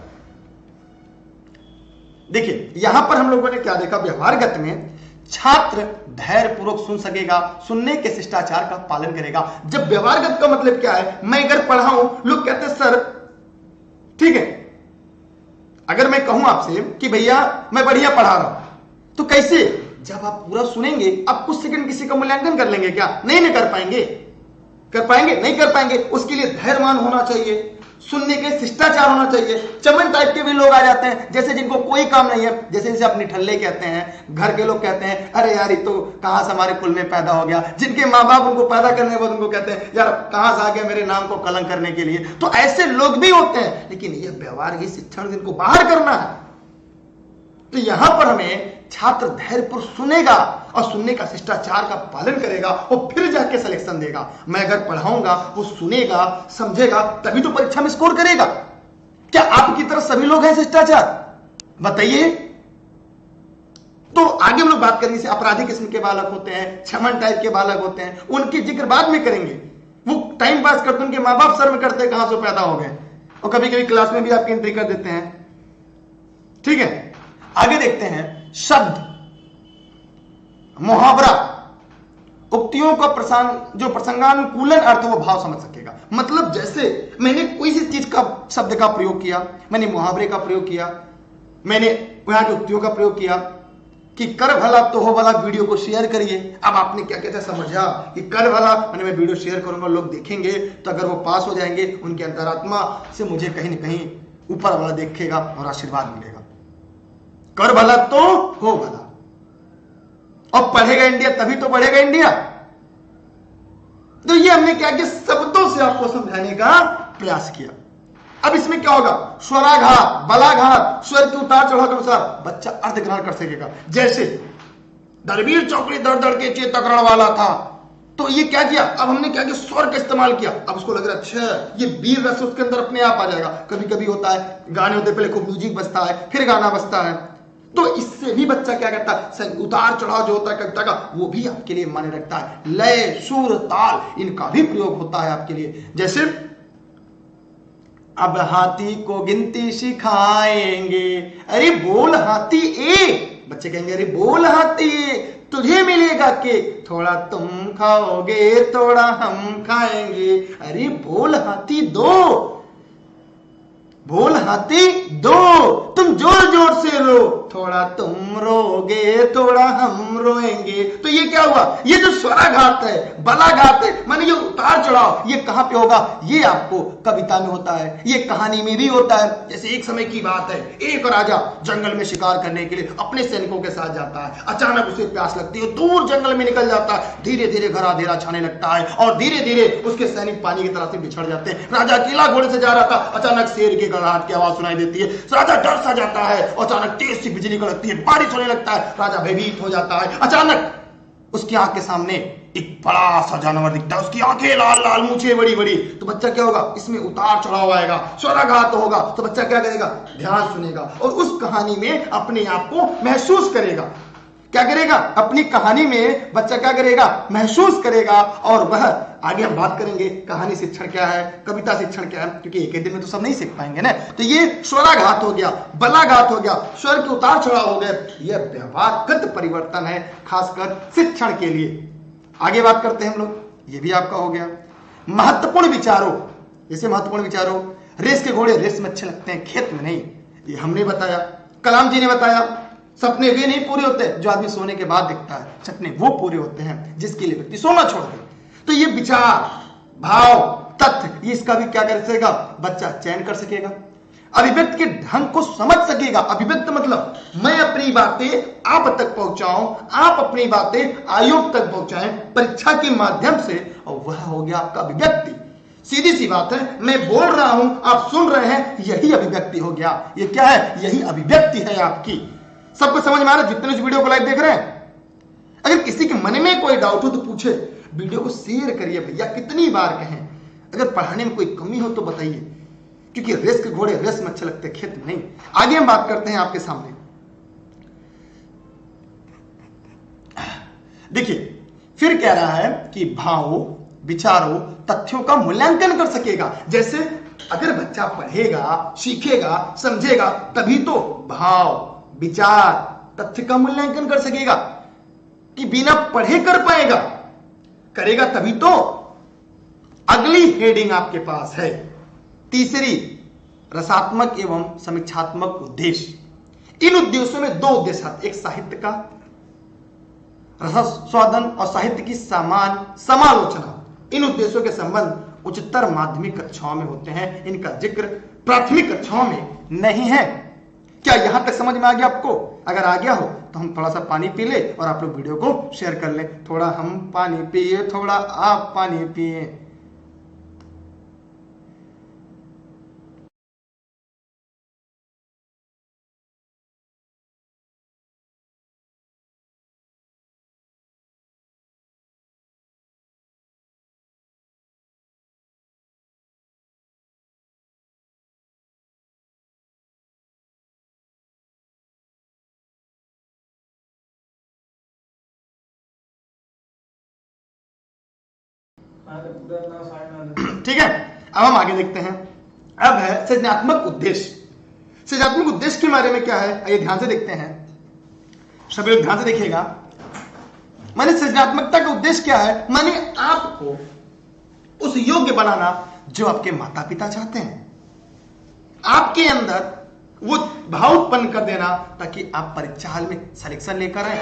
देखिए यहां पर हम लोगों ने क्या देखा? व्यवहारगत में छात्र धैर्य पूर्वक सुन सकेगा, सुनने के शिष्टाचार का पालन करेगा। जब व्यवहारगत का मतलब क्या है? मैं अगर पढ़ाऊं, लोग कहते हैं सर ठीक है, अगर मैं कहूं आपसे कि भैया मैं बढ़िया पढ़ा रहा हूं, तो कैसे? जब आप पूरा सुनेंगे, आप कुछ सेकंड किसी का मूल्यांकन कर लेंगे क्या? नहीं कर पाएंगे। कर पाएंगे? नहीं कर पाएंगे। उसके लिए धैर्यवान होना चाहिए, सुनने के शिष्टाचार होना चाहिए। चमन टाइप के भी लोग आ जाते हैं, जैसे जिनको कोई काम नहीं है, जैसे इसे अपनी ठल्ले कहते हैं। घर के लोग कहते हैं अरे यार ये तो कहां से हमारे कुल में पैदा हो गया। जिनके माँ बाप उनको पैदा करने के बाद उनको कहते हैं यार कहां से आ गया मेरे नाम को कलंक करने के लिए। तो ऐसे लोग भी होते हैं, लेकिन यह व्यवहार, ये शिक्षण जिनको बाहर करना है। तो यहां पर हमें छात्र धैर्यपूर्वक सुनेगा और सुनने का शिष्टाचार का पालन करेगा और फिर जाके सिलेक्शन देगा। मैं अगर पढ़ाऊंगा, वो सुनेगा, समझेगा, तभी तो परीक्षा में स्कोर करेगा। क्या आपकी तरफ सभी लोग हैं शिष्टाचार? बताइए। तो आगे हम लोग बात करेंगे, अपराधी किस्म के बालक होते हैं, छमन टाइप के बालक होते हैं, उनकी जिक्र बाद में करेंगे। वो टाइम पास करते, उनके माँ बाप शर्म करते हैं कहां से पैदा हो गए, और कभी कभी क्लास में भी आपकी एंट्री कर देते हैं। ठीक है, आगे देखते हैं शब्द, मुहावरा, उक्तियों का जो प्रसंगानुकूलन अर्थ वो भाव समझ सकेगा। मतलब जैसे मैंने कोई सी चीज का शब्द का प्रयोग किया, मैंने मुहावरे का प्रयोग किया, मैंने वहां की उक्तियों का प्रयोग किया कि कर भला तो हो भला, वीडियो को शेयर करिए। अब आपने क्या कहते समझा कि कर भला, मैंने मैं वीडियो शेयर करूंगा, लोग देखेंगे, तो अगर वो पास हो जाएंगे, उनके अंतरात्मा से मुझे कहीं ना कहीं ऊपर वाला देखेगा और आशीर्वाद मिलेगा। कर भला तो हो भला, और पढ़ेगा इंडिया तभी तो बढ़ेगा इंडिया। तो ये हमने क्या किया, शब्दों से आपको समझाने का प्रयास किया। अब इसमें क्या होगा, स्वराघात, बलाघात, स्वर के उतार चढ़ाव के अनुसार बच्चा अर्थ ग्रहण कर सकेगा। जैसे धरवीर चौकड़ी दर दर के चेतकरण वाला था, तो ये क्या किया, अब हमने क्या किया, स्वर का इस्तेमाल किया। अब उसको लग रहा है अच्छा ये वीर रस उसके अंदर अपने आप आ जाएगा। कभी कभी होता है गाने होते पहले खूब म्यूजिक बजता है, फिर गाना बजता है, तो इससे भी बच्चा क्या करता है, उतार चढ़ाव जो होता है कविता का वो भी आपके लिए माने रखता है। लय, सुर, ताल, इनका भी प्रयोग होता है आपके लिए। जैसे अब हाथी को गिनती सिखाएंगे, अरे बोल हाथी ए, बच्चे कहेंगे अरे बोल हाथी ए, तुझे मिलेगा के, थोड़ा तुम खाओगे थोड़ा हम खाएंगे, अरे बोल हाथी दो, बोल हाथी दो, तुम जोर जोर से रो, थोड़ा तुम रोगे थोड़ा हम रोएंगे। तो ये क्या हुआ, ये जो स्वराघात है, बलाघात है, माने ये उतार चढ़ाव, ये कहां पे होगा, ये आपको कविता में होता है, ये कहानी में भी होता है। जैसे एक समय की बात है, एक राजा जंगल में शिकार करने के लिए अपने सैनिकों के साथ जाता है। अचानक उसे प्यास लगती है, दूर जंगल में निकल जाता है, धीरे धीरे घर अंधेरा छाने लगता है और धीरे धीरे उसके सैनिक पानी की तरह से बिछड़ जाते हैं। राजा अकेला घोड़े से जा रहा था, अचानक शेर के गड़गड़ाहट की आवाज सुनाई देती है। राजा डर सा जाता है, अचानक तेज सी बिजली कड़कती है, बारिश होने लगता है, राजा भयभीत हो जाता है। अचानक उसकी आंख के सामने एक बड़ा सा जानवर दिखता है, उसकी आंखें लाल लाल, मूंछें बड़ी बड़ी। तो बच्चा क्या होगा, इसमें उतार चढ़ाव आएगा, स्वराघात होगा, तो बच्चा क्या करेगा, ध्यान सुनेगा और उस कहानी में अपने आप को महसूस करेगा। क्या करेगा, अपनी कहानी में बच्चा क्या करेगा, महसूस करेगा। और वह आगे हम बात करेंगे कहानी शिक्षण क्या है, कविता शिक्षण क्या है, क्योंकि एक ही दिन में तो सब नहीं सीख पाएंगे ना। तो ये स्वराघात हो गया, बलाघात हो गया, स्वर के उतार चढ़ाव हो गए, यह व्यवहारगत परिवर्तन है, खासकर शिक्षण के लिए। आगे बात करते हैं हम लोग, ये भी आपका हो गया। महत्वपूर्ण विचारों, जैसे महत्वपूर्ण विचारों, रेस के घोड़े रेस में अच्छे लगते हैं, खेत में नहीं, ये हमने बताया, कलाम जी ने बताया। सपने वे नहीं पूरे होते जो आदमी सोने के बाद दिखता है, सपने वो पूरे होते हैं जिसके लिए व्यक्ति सोना छोड़ दे। तो ये विचार, भाव, तथ्य, ये इसका भी क्या कर सकेगा, बच्चा चयन कर सकेगा, अभिव्यक्त के ढंग को समझ सकेगा। अभिव्यक्त मतलब मैं अपनी बातें आप तक पहुंचाऊं, आप अपनी बातें आयोग तक पहुंचाएं परीक्षा के माध्यम से, और वह हो गया आपका अभिव्यक्ति। सीधी सी बात है, मैं बोल रहा हूं, आप सुन रहे हैं, यही अभिव्यक्ति हो गया। ये क्या है, यही अभिव्यक्ति है आपकी। सबको समझ में आ रहा है जितने इस वीडियो को लाइव देख रहे हैं? अगर किसी के मन में कोई डाउट हो तो पूछे, वीडियो को शेयर करिए भैया, कितनी बार कहें। अगर पढ़ाने में कोई कमी हो तो बताइए, क्योंकि रेस के घोड़े रेस में अच्छे लगते, खेत में नहीं। आगे हम बात करते हैं आपके सामने, देखिए फिर कह रहा है कि भावों, विचारों, तथ्यों का मूल्यांकन कर सकेगा। जैसे अगर बच्चा पढ़ेगा, सीखेगा, समझेगा, तभी तो भाव, विचार, तथ्य का मूल्यांकन कर सकेगा। कि बिना पढ़े कर पाएगा, करेगा तभी तो। अगली हेडिंग आपके पास है तीसरी, रसात्मक एवं समीक्षात्मक उद्देश्य। इन उद्देश्यों में दो उद्देश्य आते, एक साहित्य का रसास्वादन और साहित्य की समान समालोचना। इन उद्देश्यों के संबंध उच्चतर माध्यमिक कक्षाओं में होते हैं, इनका जिक्र प्राथमिक कक्षाओं में नहीं है। क्या यहां तक समझ में आ गया आपको? अगर आ गया हो तो हम थोड़ा सा पानी पी ले और आप लोग वीडियो को शेयर कर ले। थोड़ा हम पानी पिए, थोड़ा आप पानी पिए। ठीक है, अब हम आगे देखते हैं। अब है सृजनात्मक उद्देश्य। सृजनात्मक उद्देश्य के बारे में क्या है, आइए ध्यान से देखते हैं। सभी लोग ध्यान से देखिएगा। माने सृजनात्मकता का उद्देश्य क्या है, माने आपको उस योग्य बनाना जो आपके माता पिता चाहते हैं, आपके अंदर वो भाव उत्पन्न कर देना ताकि आप परीक्षा हाल में सिलेक्शन लेकर आए।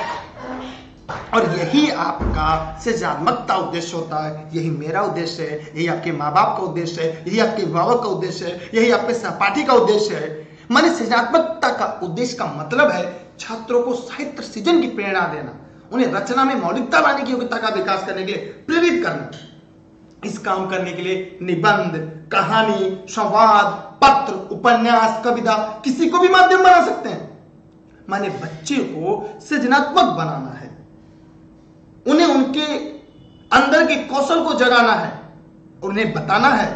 और यही आपका सृजनात्मकता उद्देश्य होता है। यही मेरा उद्देश्य है, यही आपके माँ बाप का उद्देश्य है, यही आपके अभिभावक का उद्देश्य है, यही आपके सहपाठी का उद्देश्य है। माने सृजनात्मकता का उद्देश्य का मतलब है छात्रों को साहित्य सृजन की प्रेरणा देना, उन्हें रचना में मौलिकता लाने की योग्यता का विकास करने के लिए प्रेरित करना। इस काम करने के लिए निबंध, कहानी, संवाद, पत्र, उपन्यास, कविता, किसी को भी माध्यम बना सकते हैं। माने बच्चे को सृजनात्मक बनाना है, उन्हें उनके अंदर के कौशल को जगाना है, उन्हें बताना है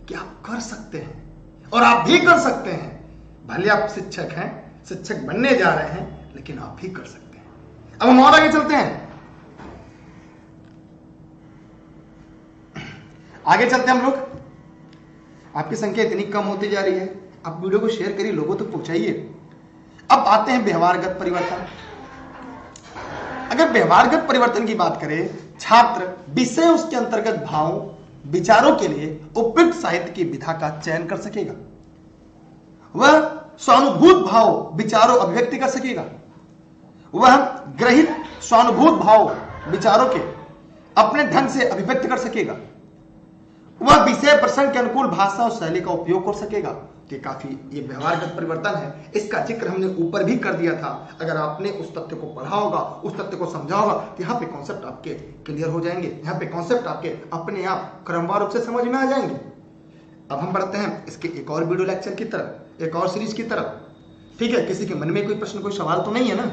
कि आप कर सकते हैं और आप भी कर सकते हैं। भले आप शिक्षक हैं, शिक्षक बनने जा रहे हैं, लेकिन आप भी कर सकते हैं। अब हम और आगे चलते हैं, आगे चलते हैं हम लोग। आपकी संख्या इतनी कम होती जा रही है, आप वीडियो को शेयर करिए, लोगों तक पहुंचाइए। अब आते हैं व्यवहारगत परिवर्तन। अगर व्यवहारगत परिवर्तन की बात करें, छात्र विषय उसके अंतर्गत भावों, विचारों के लिए उपयुक्त साहित्य की विधा का चयन कर सकेगा। वह स्वानुभूत भाव, विचारों अभिव्यक्ति कर सकेगा। वह ग्रहित स्वानुभूत भाव, विचारों के अपने ढंग से अभिव्यक्त कर सकेगा। वह विषय प्रसंग के अनुकूल भाषा और शैली का उपयोग कर सकेगा। कि काफी ये व्यवहारगत परिवर्तन है, इसका जिक्र हमने ऊपर भी कर दिया था। अगर आपने उस तथ्य को पढ़ा होगा, उस तथ्य को समझा होगा, तो यहाँ पे कॉन्सेप्ट आपके क्लियर हो जाएंगे, यहाँ पे कॉन्सेप्ट आपके अपने आप क्रमवार रूप से समझ में आ जाएंगे। अब हम बढ़ते हैं इसके एक और वीडियो लेक्चर की तरफ, एक और सीरीज की तरफ। ठीक है, किसी के मन में कोई प्रश्न, कोई सवाल तो नहीं है ना?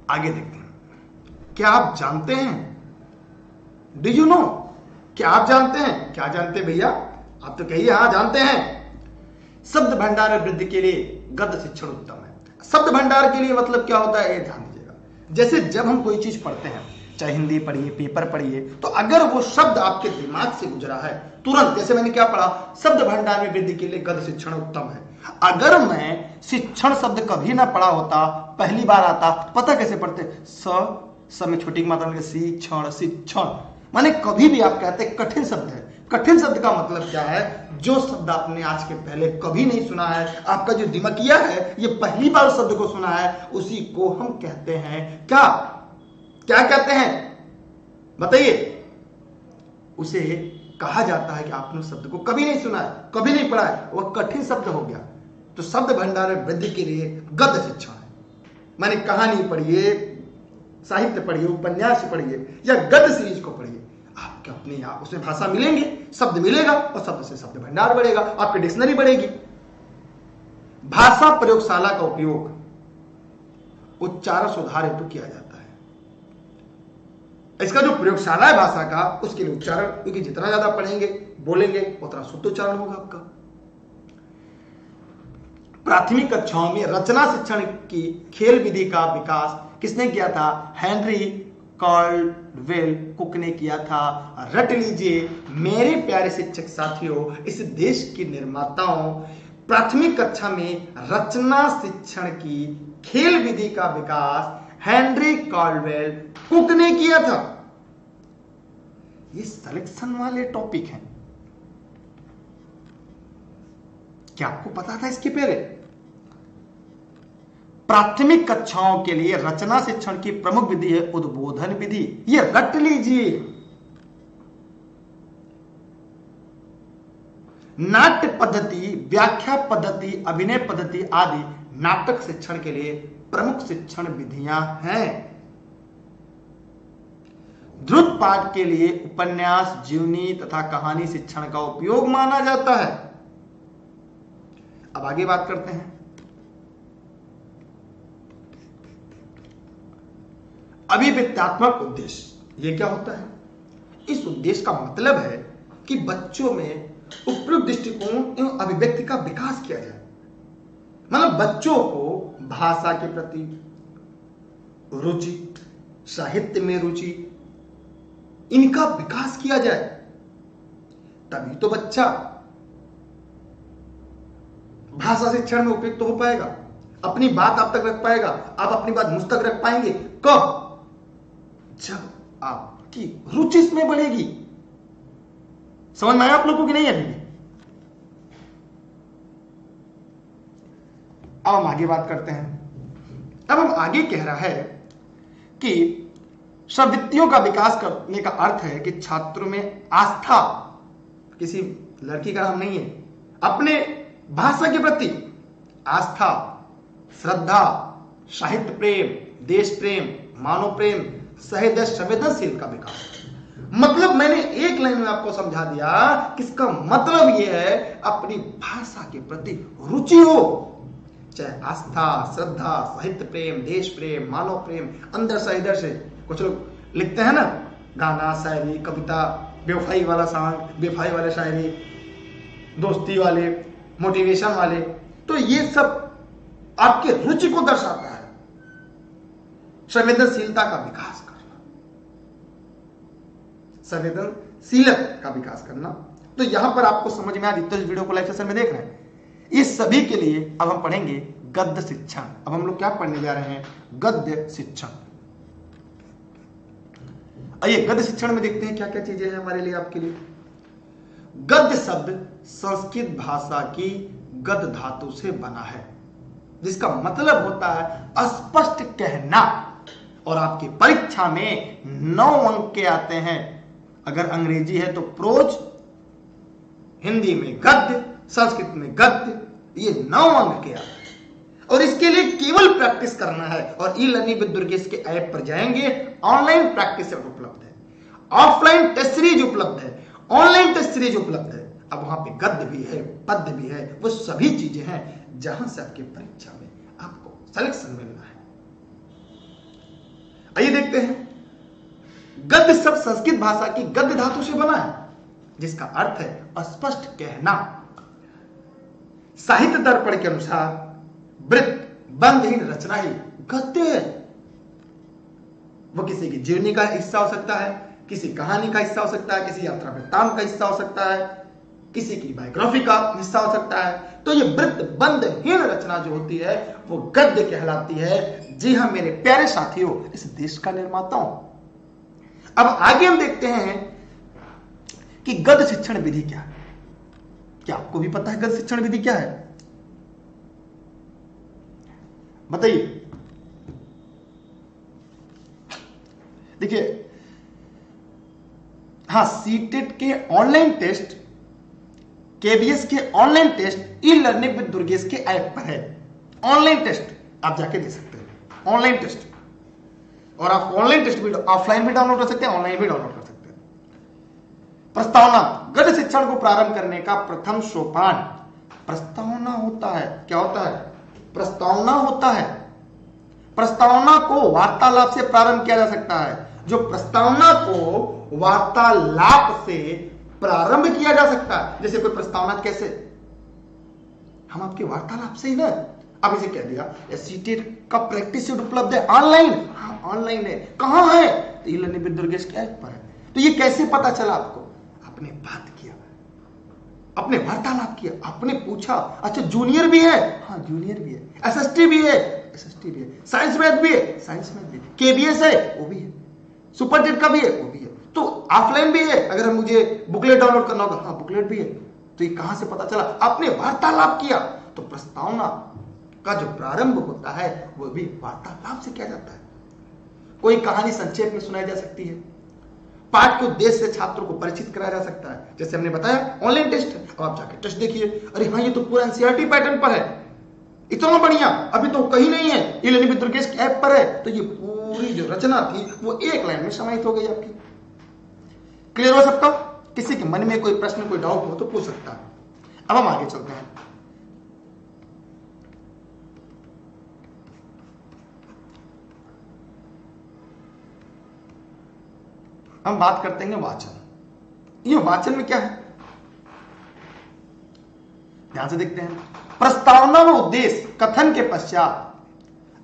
आगे देखते हैं। क्या आप जानते हैं, डू यू नो, क्या आप जानते हैं? क्या जानते हैं भैया? आप तो कहिए हाँ जानते हैं। शब्द भंडार में वृद्धि के लिए गद्य शिक्षण उत्तम है। शब्द भंडार के लिए मतलब क्या होता है, ये ध्यान दीजिएगा। जैसे जब हम कोई चीज पढ़ते हैं, चाहे हिंदी पढ़िए, पेपर पढ़िए, तो अगर वो शब्द आपके दिमाग से गुजरा है तुरंत, जैसे मैंने क्या पढ़ा, शब्द भंडार में वृद्धि के लिए गद्य शिक्षण उत्तम है। अगर मैं शिक्षण शब्द कभी ना पढ़ा होता, पहली बार आता, पता कैसे पढ़ते, स में छोटी मात्रा में शिक्षण, शिक्षण, माने कभी भी आप कहते हैं कठिन शब्द है। कठिन शब्द का मतलब क्या है, जो शब्द आपने आज के पहले कभी नहीं सुना है, आपका जो दिमागिया है ये पहली बार शब्द को सुना है, उसी को हम कहते हैं क्या, क्या कहते हैं बताइए? उसे कहा जाता है कि आपने उस शब्द को कभी नहीं सुना है, कभी नहीं पढ़ा है, वह कठिन शब्द हो गया। तो शब्द भंडार में वृद्धि के लिए गद्य शिक्षण है। माने कहानी पढ़िए, साहित्य पढ़िए, उपन्यास पढ़िए या गद्य सीरीज को पढ़िए, आपके अपने आप उसमें भाषा मिलेंगे, शब्द मिलेगा और शब्द से शब्द भंडार बढ़ेगा, आपकी डिक्शनरी बढ़ेगी। भाषा प्रयोगशाला का उपयोग उच्चारण सुधार हेतु किया जाता है। इसका जो प्रयोगशाला है भाषा का, उसके लिए उच्चारण, क्योंकि जितना ज्यादा पढ़ेंगे, बोलेंगे, उतना शुद्ध उच्चारण होगा आपका। प्राथमिक कक्षाओं में रचना शिक्षण की खेल विधि का विकास किसने किया था? हेनरी कॉल्डवेल कुक ने किया था। रट लीजिए मेरे प्यारे शिक्षक साथियों, इस देश के निर्माताओं, प्राथमिक कक्षा में रचना शिक्षण की खेल विधि का विकास हेनरी कॉल्डवेल कुक ने किया था। ये सिलेक्शन वाले टॉपिक हैं, क्या आपको पता था इसके पहले? प्राथमिक कक्षाओं के लिए रचना शिक्षण की प्रमुख विधि है उद्बोधन विधि। ये रट लीजिए। नाट्य पद्धति, व्याख्या पद्धति, अभिनय पद्धति आदि नाटक शिक्षण के लिए प्रमुख शिक्षण विधियां हैं। द्रुत पाठ के लिए उपन्यास, जीवनी तथा कहानी शिक्षण का उपयोग माना जाता है। अब आगे बात करते हैं। अभिव्यक्त्यात्मक उद्देश्य, ये क्या होता है? इस उद्देश्य का मतलब है कि बच्चों में उपयुक्त दृष्टिकोण एवं अभिव्यक्ति का विकास किया जाए। मतलब बच्चों को भाषा के प्रति रुचि, साहित्य में रुचि, इनका विकास किया जाए, तभी तो बच्चा भाषा शिक्षण में उपयुक्त हो पाएगा, अपनी बात आप तक रख पाएगा। आप अपनी बात मुझ तक रख पाएंगे कब? जब आपकी रुचि इसमें बढ़ेगी। समझ में आया आप लोगों की नहीं अभी? अब हम आगे बात करते हैं। अब हम आगे कह रहा है कि प्रवृत्तियों का विकास करने का अर्थ है कि छात्रों में आस्था, किसी लड़की का नाम नहीं है, अपने भाषा के प्रति आस्था, श्रद्धा, साहित्य प्रेम, देश प्रेम, मानव प्रेम, सहृदय संवेदनशील का विकास। मतलब मैंने एक लाइन में आपको समझा दिया कि इसका मतलब यह है अपनी भाषा के प्रति रुचि हो, चाहे आस्था, श्रद्धा, साहित्य प्रेम, देश प्रेम, मानव प्रेम, अंदर से इधर से। कुछ लोग लिखते हैं ना गाना, शायरी, कविता, बेवफाई वाला सॉन्ग, बेवफाई वाले शायरी, दोस्ती वाले, मोटिवेशन वाले, तो ये सब आपके रुचि को दर्शाता है। संवेदनशीलता का विकास करना, संवेदनशीलता का विकास करना। तो यहां पर आपको समझ में आ रही, तो इस वीडियो को लाइक सेशन में देख रहे हैं। इस सभी के लिए अब हम पढ़ेंगे गद्य शिक्षण। अब हम लोग क्या पढ़ने जा रहे हैं? गद्य शिक्षण। आइए गद्य शिक्षण में देखते हैं क्या क्या चीजें हैं हमारे लिए, आपके लिए। गद्य शब्द संस्कृत भाषा की गद धातु से बना है, जिसका मतलब होता है स्पष्ट कहना। और आपकी परीक्षा में 9 अंक के आते हैं। अगर अंग्रेजी है तो प्रोज, हिंदी में गद्य, संस्कृत में गद्य, ये 9 अंक के आते हैं। और इसके लिए केवल प्रैक्टिस करना है। और ई लर्निंग विद दुर्गेश के ऐप पर जाएंगे, ऑनलाइन प्रैक्टिस उपलब्ध है, ऑफलाइन टेस्ट सीरीज उपलब्ध है, ऑनलाइन टेस्ट सीरीज उपलब्ध है। अब वहां पे गद्य भी है, पद्य भी है, वो सभी चीजें हैं जहां से आपकी परीक्षा में आपको सिलेक्शन मिलना है। आइए देखते हैं। गद्य शब्द संस्कृत भाषा की गद्य धातु से बना है, जिसका अर्थ है स्पष्ट कहना। साहित्य दर्पण के अनुसार वृत्त बंधहीन रचना ही गद्य है। वो किसी की जीवनी का हिस्सा हो सकता है, किसी कहानी का हिस्सा हो सकता है, किसी यात्रा वृत्तांत का हिस्सा हो सकता है, किसी की बायोग्राफी का हिस्सा हो सकता है। तो ये वृत्त बंधहीन रचना जो होती है वो गद्य कहलाती है। जी हां मेरे प्यारे साथियों, इस देश का निर्माता हूं। अब आगे हम देखते हैं कि गद्य शिक्षण विधि क्या है। क्या आपको भी पता है गद्य शिक्षण विधि क्या है? बताइए। देखिए, हाँ, सीटेट के ऑनलाइन टेस्ट, केबीएस के online test e learning with Durgesh के ऐप पर है। ऑनलाइन टेस्ट आप जाके दे सकते हैं, ऑनलाइन टेस्ट। और आप ऑनलाइन टेस्ट भी ऑफलाइन भी डाउनलोड कर सकते हैं, ऑनलाइन भी डाउनलोड कर सकते हैं। प्रस्तावना, गद्य शिक्षण को प्रारंभ करने का प्रथम सोपान प्रस्तावना होता है। क्या होता है? प्रस्तावना होता है। प्रस्तावना को वार्तालाप से प्रारंभ किया जा सकता है। जो प्रस्तावना को वार्तालाप से प्रारंभ किया जा सकता है, जैसे कोई प्रस्तावना कैसे, हम आपके वार्तालाप से ही ना। अब इसे कह दिया सीटेट का प्रैक्टिस सेट उपलब्ध है ऑनलाइन। हाँ ऑनलाइन है। कहां है? ई लर्निंग विद दुर्गेश के ऐप पर है। तो ये कैसे पता चला आपको? आपने बात किया, आपने वार्तालाप किया, आपने पूछा। अच्छा जूनियर भी है? हाँ जूनियर भी है। एसएसटी भी है? एसएसटी भी है। साइंस मैथ भी है? साइंस मैथ भी है। केबीएस है? वो भी है। सुपर जेट का भी है? वो भी है। तो ऑफलाइन भी है। अगर मुझे बुकलेट डाउनलोड करना होगा, हाँ बुकलेट भी है। तो ये कहां से पता चला? आपने वार्तालाप किया। तो प्रस्तावना का जो प्रारंभ होता है वो भी वार्तालाप से किया जाता है। कोई कहानी संक्षेप में सुनाई जा सकती है, पाठ के उद्देश्य से छात्रों को परिचित कराया जा सकता है। जैसे हमने बताया ऑनलाइन टेस्ट है। अब आप जाके टेस्ट देखिए, अरे हाँ ये तो पूरा एनसीईआरटी पैटर्न पर है, इतना बढ़िया, अभी तो कहीं नहीं है, ई लर्निंग विद दुर्गेश के ऐप पर है। तो ये पूरी जो रचना थी वो एक लाइन में समाहित हो गई आपकी। क्लियर हो सबका? किसी के मन में कोई प्रश्न, कोई डाउट हो तो पूछ सकता है। अब हम आगे चलते हैं। हम बात करते हैं वाचन। ये वाचन में क्या है, ध्यान से देखते हैं। प्रस्तावना व उद्देश्य कथन के पश्चात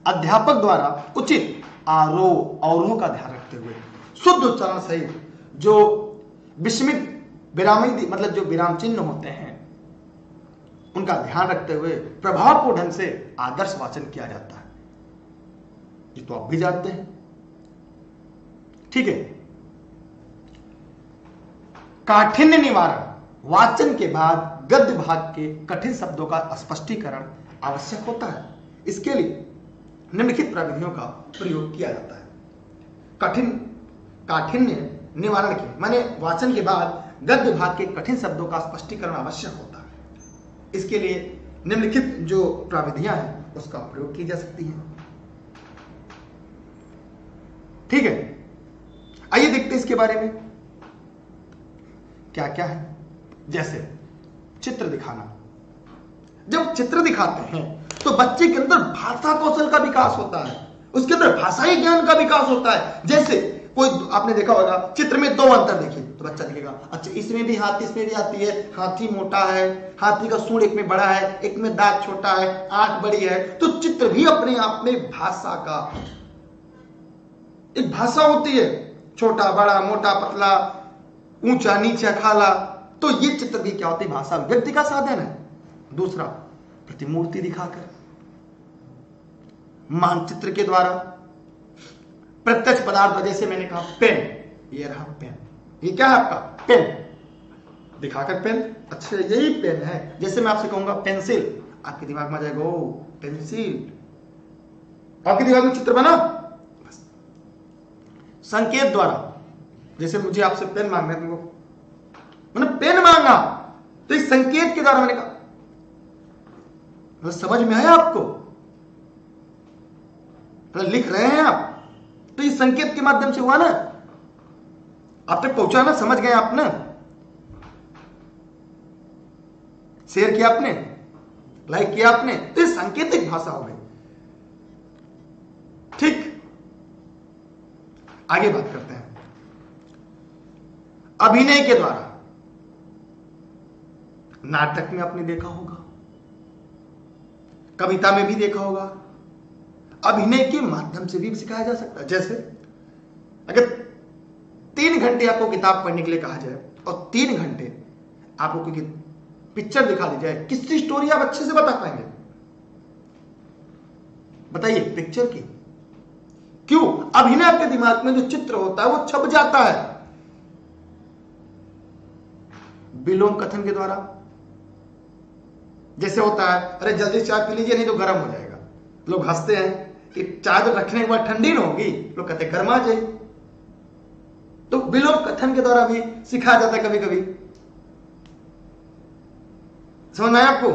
अध्यापक द्वारा उचित आरोह अवरोह का ध्यान रखते हुए शुद्ध उच्चारण सहित जो विस्मित विरामी मतलब जो विराम चिन्ह होते हैं उनका ध्यान रखते हुए प्रभावपूर्ण ढंग से आदर्श वाचन किया जाता है। ये तो आप भी जानते हैं, ठीक है। काठिन्य निवारण, वाचन के बाद गद्य भाग के कठिन शब्दों का स्पष्टीकरण आवश्यक होता है। इसके लिए निम्नलिखित प्रविधियों का प्रयोग किया जाता है। काठिन्य निवारण के माने वाचन के बाद गद्य भाग के कठिन शब्दों का स्पष्टीकरण आवश्यक होता है। इसके लिए निम्नलिखित जो प्रविधियां हैं उसका प्रयोग की जा सकती है। ठीक है, आइए देखते हैं इसके बारे में क्या क्या है। जैसे चित्र दिखाना, जब चित्र दिखाते हैं तो बच्चे के अंदर भाषा कौशल का विकास होता है, उसके अंदर भाषाई ज्ञान का विकास होता है। जैसे कोई आपने देखा होगा चित्र में दो अंतर देखिए तो बच्चा देखेगा अच्छा इसमें भी हाथी, इसमें भी हाथी है, हाथी मोटा है, हाथी का सूंड एक में बड़ा है, एक में दांत छोटा है, आंख बड़ी है। तो चित्र भी अपने आप में भाषा का एक भाषा होती है, छोटा बड़ा, मोटा पतला, ऊंचा नीचा, खाला। तो ये चित्र भी क्या होती है, भाषा व्यक्ति का साधन है। दूसरा प्रतिमूर्ति दिखाकर, मानचित्र के द्वारा, प्रत्यक्ष पदार्थ, जैसे मैंने कहा पेन, ये रहा पेन, ये क्या है आपका पेन, दिखाकर पेन, अच्छा यही पेन है। जैसे मैं आपसे कहूंगा पेंसिल, आपके दिमाग में आ जाएगा ओ पेंसिल, आपके दिमाग में चित्र बना। संकेत द्वारा, जैसे मुझे आपसे पेन मांगना है, तुमको मैंने पेन मांगा तो इस संकेत के द्वारा मैंने कहा, समझ में आया आपको, तो लिख रहे हैं आप तो इस संकेत के माध्यम से हुआ ना, आप तक पहुंचा ना, समझ गए आप ना, शेयर किया आपने, लाइक किया आपने, तो ये सांकेतिक भाषा हो गई। ठीक, आगे बात करते हैं अभिनय के द्वारा। नाटक में आपने देखा होगा, कविता में भी देखा होगा, अभिनय के माध्यम से भी सिखाया जा सकता है। जैसे अगर 3 घंटे आपको किताब पढ़ने के लिए कहा जाए और 3 घंटे आपको कोई पिक्चर दिखा दी जाए, किसकी स्टोरी आप अच्छे से बता पाएंगे? बताइए, पिक्चर की। क्यों? अभिनय आपके दिमाग में जो चित्र होता है वो छप जाता है विलोम कथन के द्वारा। जैसे होता है अरे जल्दी चाय पी लीजिए नहीं तो गर्म हो जाएगा, लोग हंसते हैं कि चाय तो रखने के बाद ठंडी ना होगी, लोग कहते गर्मा जाए। तो विलोम कथन के द्वारा भी सिखाया जाता है कभी कभी। समझ में आया आपको?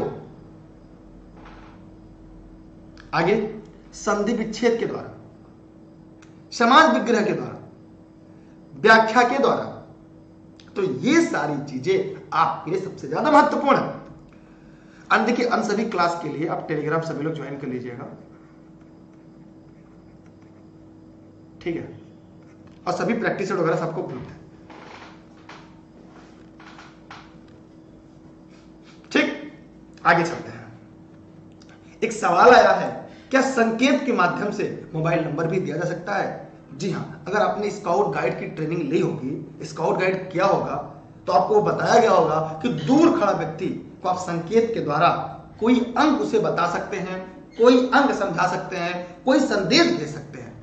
आगे संधि विच्छेद के द्वारा, समाज विग्रह के द्वारा, व्याख्या के द्वारा। तो ये सारी चीजें आपके लिए सबसे ज्यादा महत्वपूर्ण है। देखिए अन सभी क्लास के लिए आप टेलीग्राम सभी लोग ज्वाइन कर लीजिएगा, ठीक है, और सभी प्रैक्टिस वगैरह सबको उपलब्ध है। ठीक, आगे चलते हैं। एक सवाल आया है, क्या संकेत के माध्यम से मोबाइल नंबर भी दिया जा सकता है? जी हां, अगर आपने स्काउट गाइड की ट्रेनिंग ली होगी, स्काउट गाइड किया होगा, तो आपको बताया गया होगा कि दूर खड़ा व्यक्ति को आप संकेत के द्वारा कोई अंक उसे बता सकते हैं, कोई अंक समझा सकते हैं, कोई संदेश दे सकते हैं।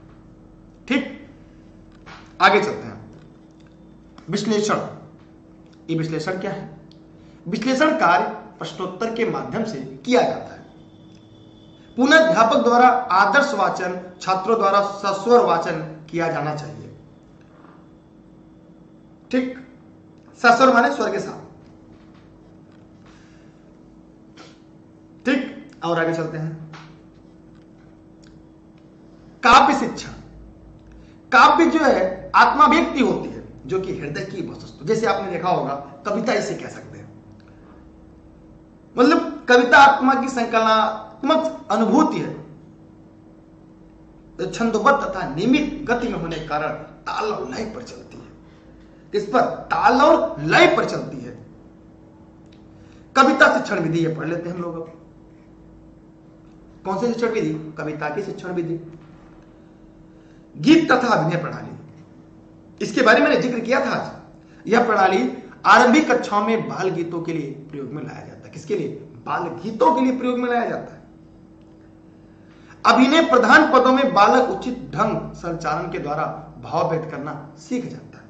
ठीक, आगे चलते हैं। विश्लेषण। ये विश्लेषण क्या है? विश्लेषण कार्य प्रश्नोत्तर के माध्यम से किया जाता है। पुनः अध्यापक द्वारा आदर्श वाचन, छात्रों द्वारा सस्वर वाचन किया जाना चाहिए। ठीक, सस्वर माने स्वर के साथ। ठीक, और आगे चलते हैं। काव्य शिक्षा। काव्य जो है आत्माव्यक्ति होती है, जो कि हृदय की वस्तु, जैसे आपने देखा होगा कविता इसे कह सकते हैं। मतलब कविता आत्मा की संकलनात्मक अनुभूति है, छंदोबद्ध तथा नियमित गति में होने के कारण ताल और लय पर चलती है। किस पर? ताल और लय पर चलती है। कविता शिक्षण विधि, ये पढ़ लेते हैं हम लोग। अब कौन सी शिक्षण विधि? कविता की शिक्षण विधि। गीत तथा अभिनय प्रणाली, इसके बारे में मैंने जिक्र किया था आज। यह प्रणाली आरंभिक कक्षाओं में बाल गीतों के लिए प्रयोग में लाया जाता है। किसके लिए? बाल गीतों के लिए प्रयोग में लाया जाता है। अभिनय प्रधान पदों में बालक उचित ढंग संचालन के द्वारा भाव व्यक्त करना सीख जाता है।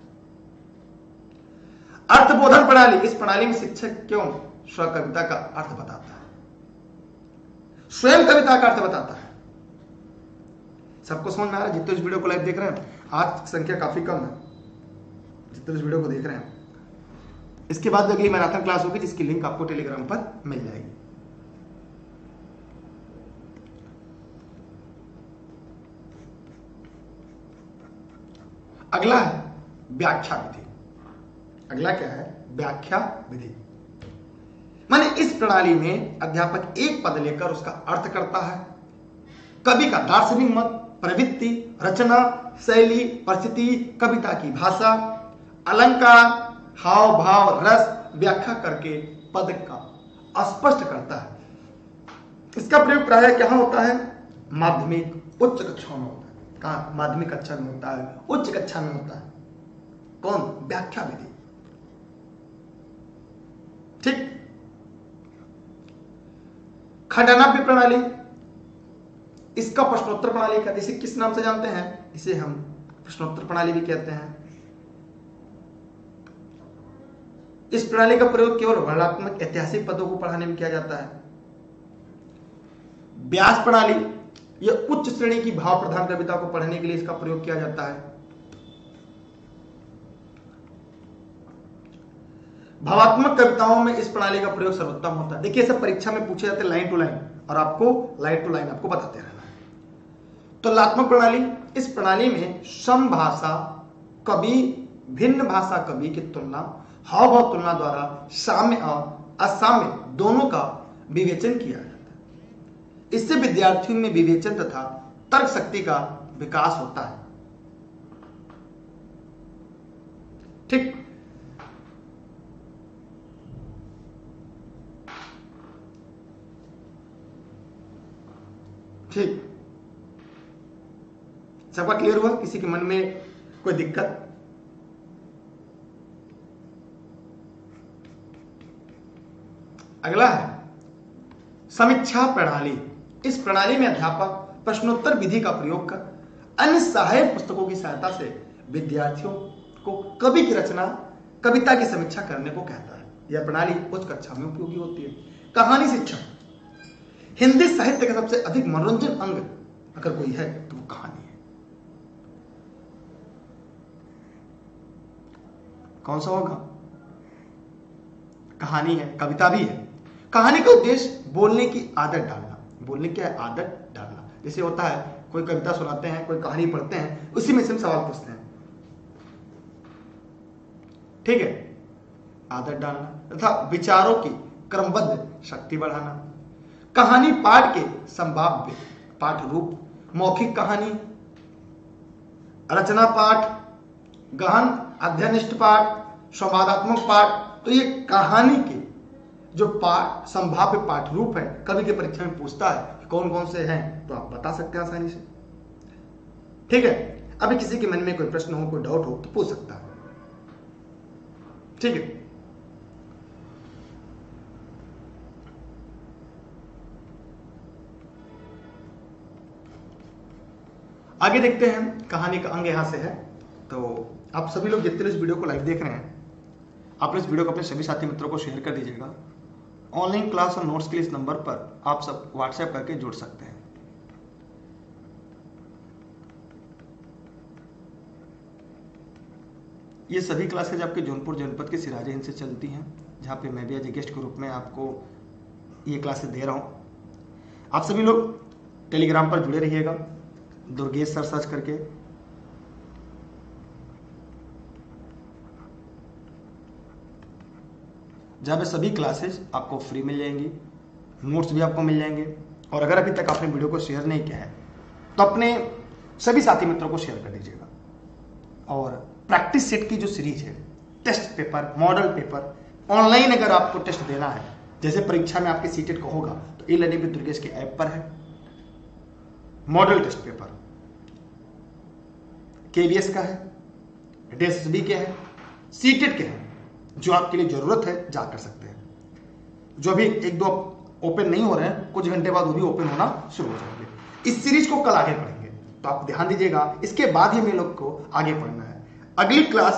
अर्थबोधन प्रणाली, इस प्रणाली में शिक्षक क्यों स्व कविता का अर्थ बताता है, स्वयं कविता का अर्थ बताता है। सबको समझ में आ रहा है? जितने इस वीडियो को लाइव देख रहे हैं, आज संख्या काफी कम है जितने इस वीडियो को देख रहे हैं। इसके बाद अगली मैराथन क्लास होगी, जिसकी लिंक आपको टेलीग्राम पर मिल जाएगी। अगला है व्याख्या विधि। अगला क्या है? व्याख्या विधि। माने इस प्रणाली में अध्यापक एक पद लेकर उसका अर्थ करता है। कवि का दार्शनिक मत, प्रवृत्ति, रचना, शैली, परिस्थिति, कविता की भाषा, अलंकार, हाव भाव, रस व्याख्या करके पद का स्पष्ट करता है। इसका प्रयोग प्रायः क्या होता है? माध्यमिक, उच्च कक्षाओं में होता है। कहाँ? माध्यमिक कक्षा में होता है, उच्च कक्षा में होता है। कौन? व्याख्या विधि। ठीक। खंडनाभ्य प्रणाली, इसका प्रश्नोत्तर प्रणाली कहते हैं। इसे किस नाम से जानते हैं? इसे हम प्रश्नोत्तर प्रणाली भी कहते हैं। इस प्रणाली का प्रयोग केवल वर्णनात्मक ऐतिहासिक पदों को पढ़ाने में किया जाता है। व्यास प्रणाली, यह उच्च श्रेणी की भाव प्रधान कविता को पढ़ने के लिए इसका प्रयोग किया जाता है। भावात्मक कविताओं में इस प्रणाली का प्रयोग सर्वोत्तम होता है। देखिए, सब परीक्षा में पूछे जाते हैं लाइन टू लाइन, और आपको लाइन टू लाइन आपको बताते रहना है। तुलनात्मक प्रणाली, इस प्रणाली में समभाषा कवि भिन्न भाषा कवि की तुलना हाव भाव तुलना द्वारा साम्य और असाम्य दोनों का विवेचन किया जाता है। इससे विद्यार्थियों में विवेचन तथा तर्क शक्ति का विकास होता है। ठीक। ठीक, सबका क्लियर हुआ? किसी के मन में कोई दिक्कत? अगला है समीक्षा प्रणाली। इस प्रणाली में अध्यापक प्रश्नोत्तर विधि का प्रयोग कर अन्य सहायक पुस्तकों की सहायता से विद्यार्थियों को कवि की रचना, कविता की समीक्षा करने को कहता है। यह प्रणाली उच्च कक्षा में उपयोगी होती है। कहानी शिक्षा, हिंदी साहित्य का सबसे अधिक मनोरंजन अंग अगर कोई है तो वो कहानी है। कौन सा होगा? कहानी है, कविता भी है। कहानी का उद्देश्य बोलने की आदत डालना। बोलने की आदत डालना, जैसे होता है कोई कविता सुनाते हैं, कोई कहानी पढ़ते हैं, उसी में से हम सवाल पूछते हैं। ठीक है। आदत डालना तथा विचारों की क्रमबद्ध शक्ति बढ़ाना। कहानी पाठ के संभाव्य पाठ रूप, मौखिक कहानी, रचना पाठ, गहन अध्ययनिष्ठ पाठ, संवादात्मक पाठ। तो ये कहानी के जो पाठ, संभाव्य पाठ रूप है, कवि के परीक्षा में पूछता है कि कौन कौन से हैं, तो आप बता सकते हैं आसानी से। ठीक है। अभी किसी के मन में कोई प्रश्न हो, कोई डाउट हो तो पूछ सकता है। ठीक है। आगे देखते हैं, कहानी का अंग यहां से है। तो आप सभी लोग जितने इस वीडियो को लाइव देख रहे हैं, आप इस वीडियो को अपने सभी साथी मित्रों को शेयर कर दीजिएगा। ऑनलाइन क्लास और नोट्स के लिए इस नंबर पर आप सब व्हाट्सएप करके जुड़ सकते हैं। ये सभी क्लासेज आपके जौनपुर जनपद के सिराजे हिंद से चलती हैं, जहाँ पे मैं भी एज ए गेस्ट के रूप में आपको ये क्लासेज दे रहा हूँ। आप सभी लोग टेलीग्राम पर जुड़े रहिएगा, दुर्गेश सर सर्च करके। जहाँ पे सभी क्लासेज आपको फ्री मिल जाएंगी, नोट्स भी आपको मिल जाएंगे। और अगर अभी तक आपने वीडियो को शेयर नहीं किया है तो अपने सभी साथी मित्रों को शेयर कर दीजिएगा। और प्रैक्टिस सेट की जो सीरीज है, test paper, model paper, online अगर आपको टेस्ट देना है, जैसे परीक्षा में आपके सीटेट का होगा, तो ई लर्निंग विद दुर्गेश के ऐप पर है मॉडल टेस्ट पेपर। केवीएस का है, डीएसएसबी के है, सीटेट के है। जो आपके लिए जरूरत है जा कर सकते हैं। जो अभी एक दो ओपन नहीं हो रहे हैं, कुछ घंटे बाद वो भी ओपन होना शुरू हो जाएंगे। इस सीरीज को कल आगे पढ़ेंगे, तो आप ध्यान दीजिएगा। इसके बाद ही मेरे लोग को आगे पढ़ना है। अगली क्लास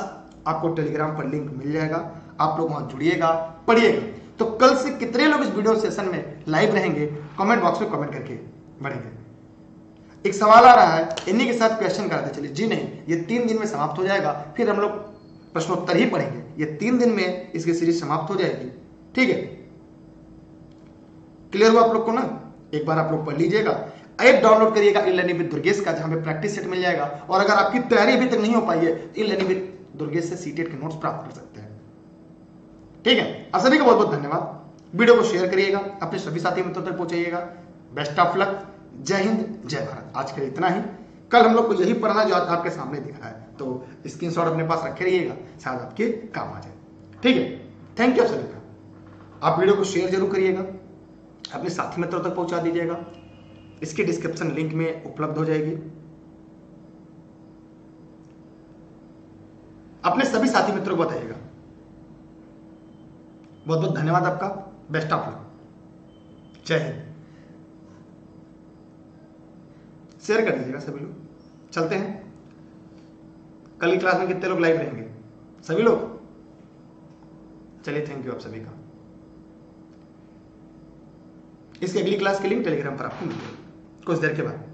आपको टेलीग्राम पर लिंक मिल जाएगा, आप लोग वहां जुड़िएगा, पढ़िएगा। तो कल से कितने लोग इस वीडियो सेशन में लाइव रहेंगे, कमेंट बॉक्स में कमेंट करके बढ़ेंगे। एक सवाल आ रहा है, इन्हीं के साथ क्वेश्चन कराते चलिए। जी नहीं, ये 3 दिन में समाप्त हो जाएगा, फिर हम लोग प्रश्नोत्तर ही पढ़ेंगे। ये 3 दिन में इसकी सीरीज समाप्त हो जाएगी। ठीक है, क्लियर हुआ आप लोग को ना? एक बार आप लोग पढ़ लीजिएगा। ऐप डाउनलोड करिएगा ई लर्निंग विद दुर्गेश का, जहां पे प्रैक्टिस सेट मिल जाएगा। और अगर आपकी तैयारी अभी तक नहीं हो पाई है तो ई लर्निंग विद दुर्गेश से सीटेट के नोट्स प्राप्त कर सकते हैं। ठीक है, आप सभी का बहुत बहुत धन्यवाद। वीडियो को शेयर करिएगा, अपने सभी साथी मित्रों तक पहुंचाइएगा। बेस्ट ऑफ लक, जय हिंद जय भारत। आज के लिए इतना ही। कल हम लोग को यही पढ़ना जो आज आपके सामने दिख रहा है, तो स्क्रीनशॉट अपने पास रखे रहिएगा, शायद आपके काम आ जाए। ठीक है, थैंक यू आप सभी का। आप वीडियो को शेयर जरूर करिएगा, अपने साथी मित्रों तक पहुंचा दीजिएगा। इसकी डिस्क्रिप्शन लिंक में उपलब्ध हो जाएगी। अपने सभी साथी मित्रों को बताइएगा। बहुत बहुत धन्यवाद आपका। बेस्ट ऑफ लक, जय हिंद। शेयर कर दीजिएगा सभी लोग। चलते हैं, कल की क्लास में कितने लोग लाइव रहेंगे? सभी लोग। चलिए, थैंक यू आप सभी का। इसकी अगली क्लास की लिंक टेलीग्राम पर आपको मिल जाएगी कुछ देर के बाद।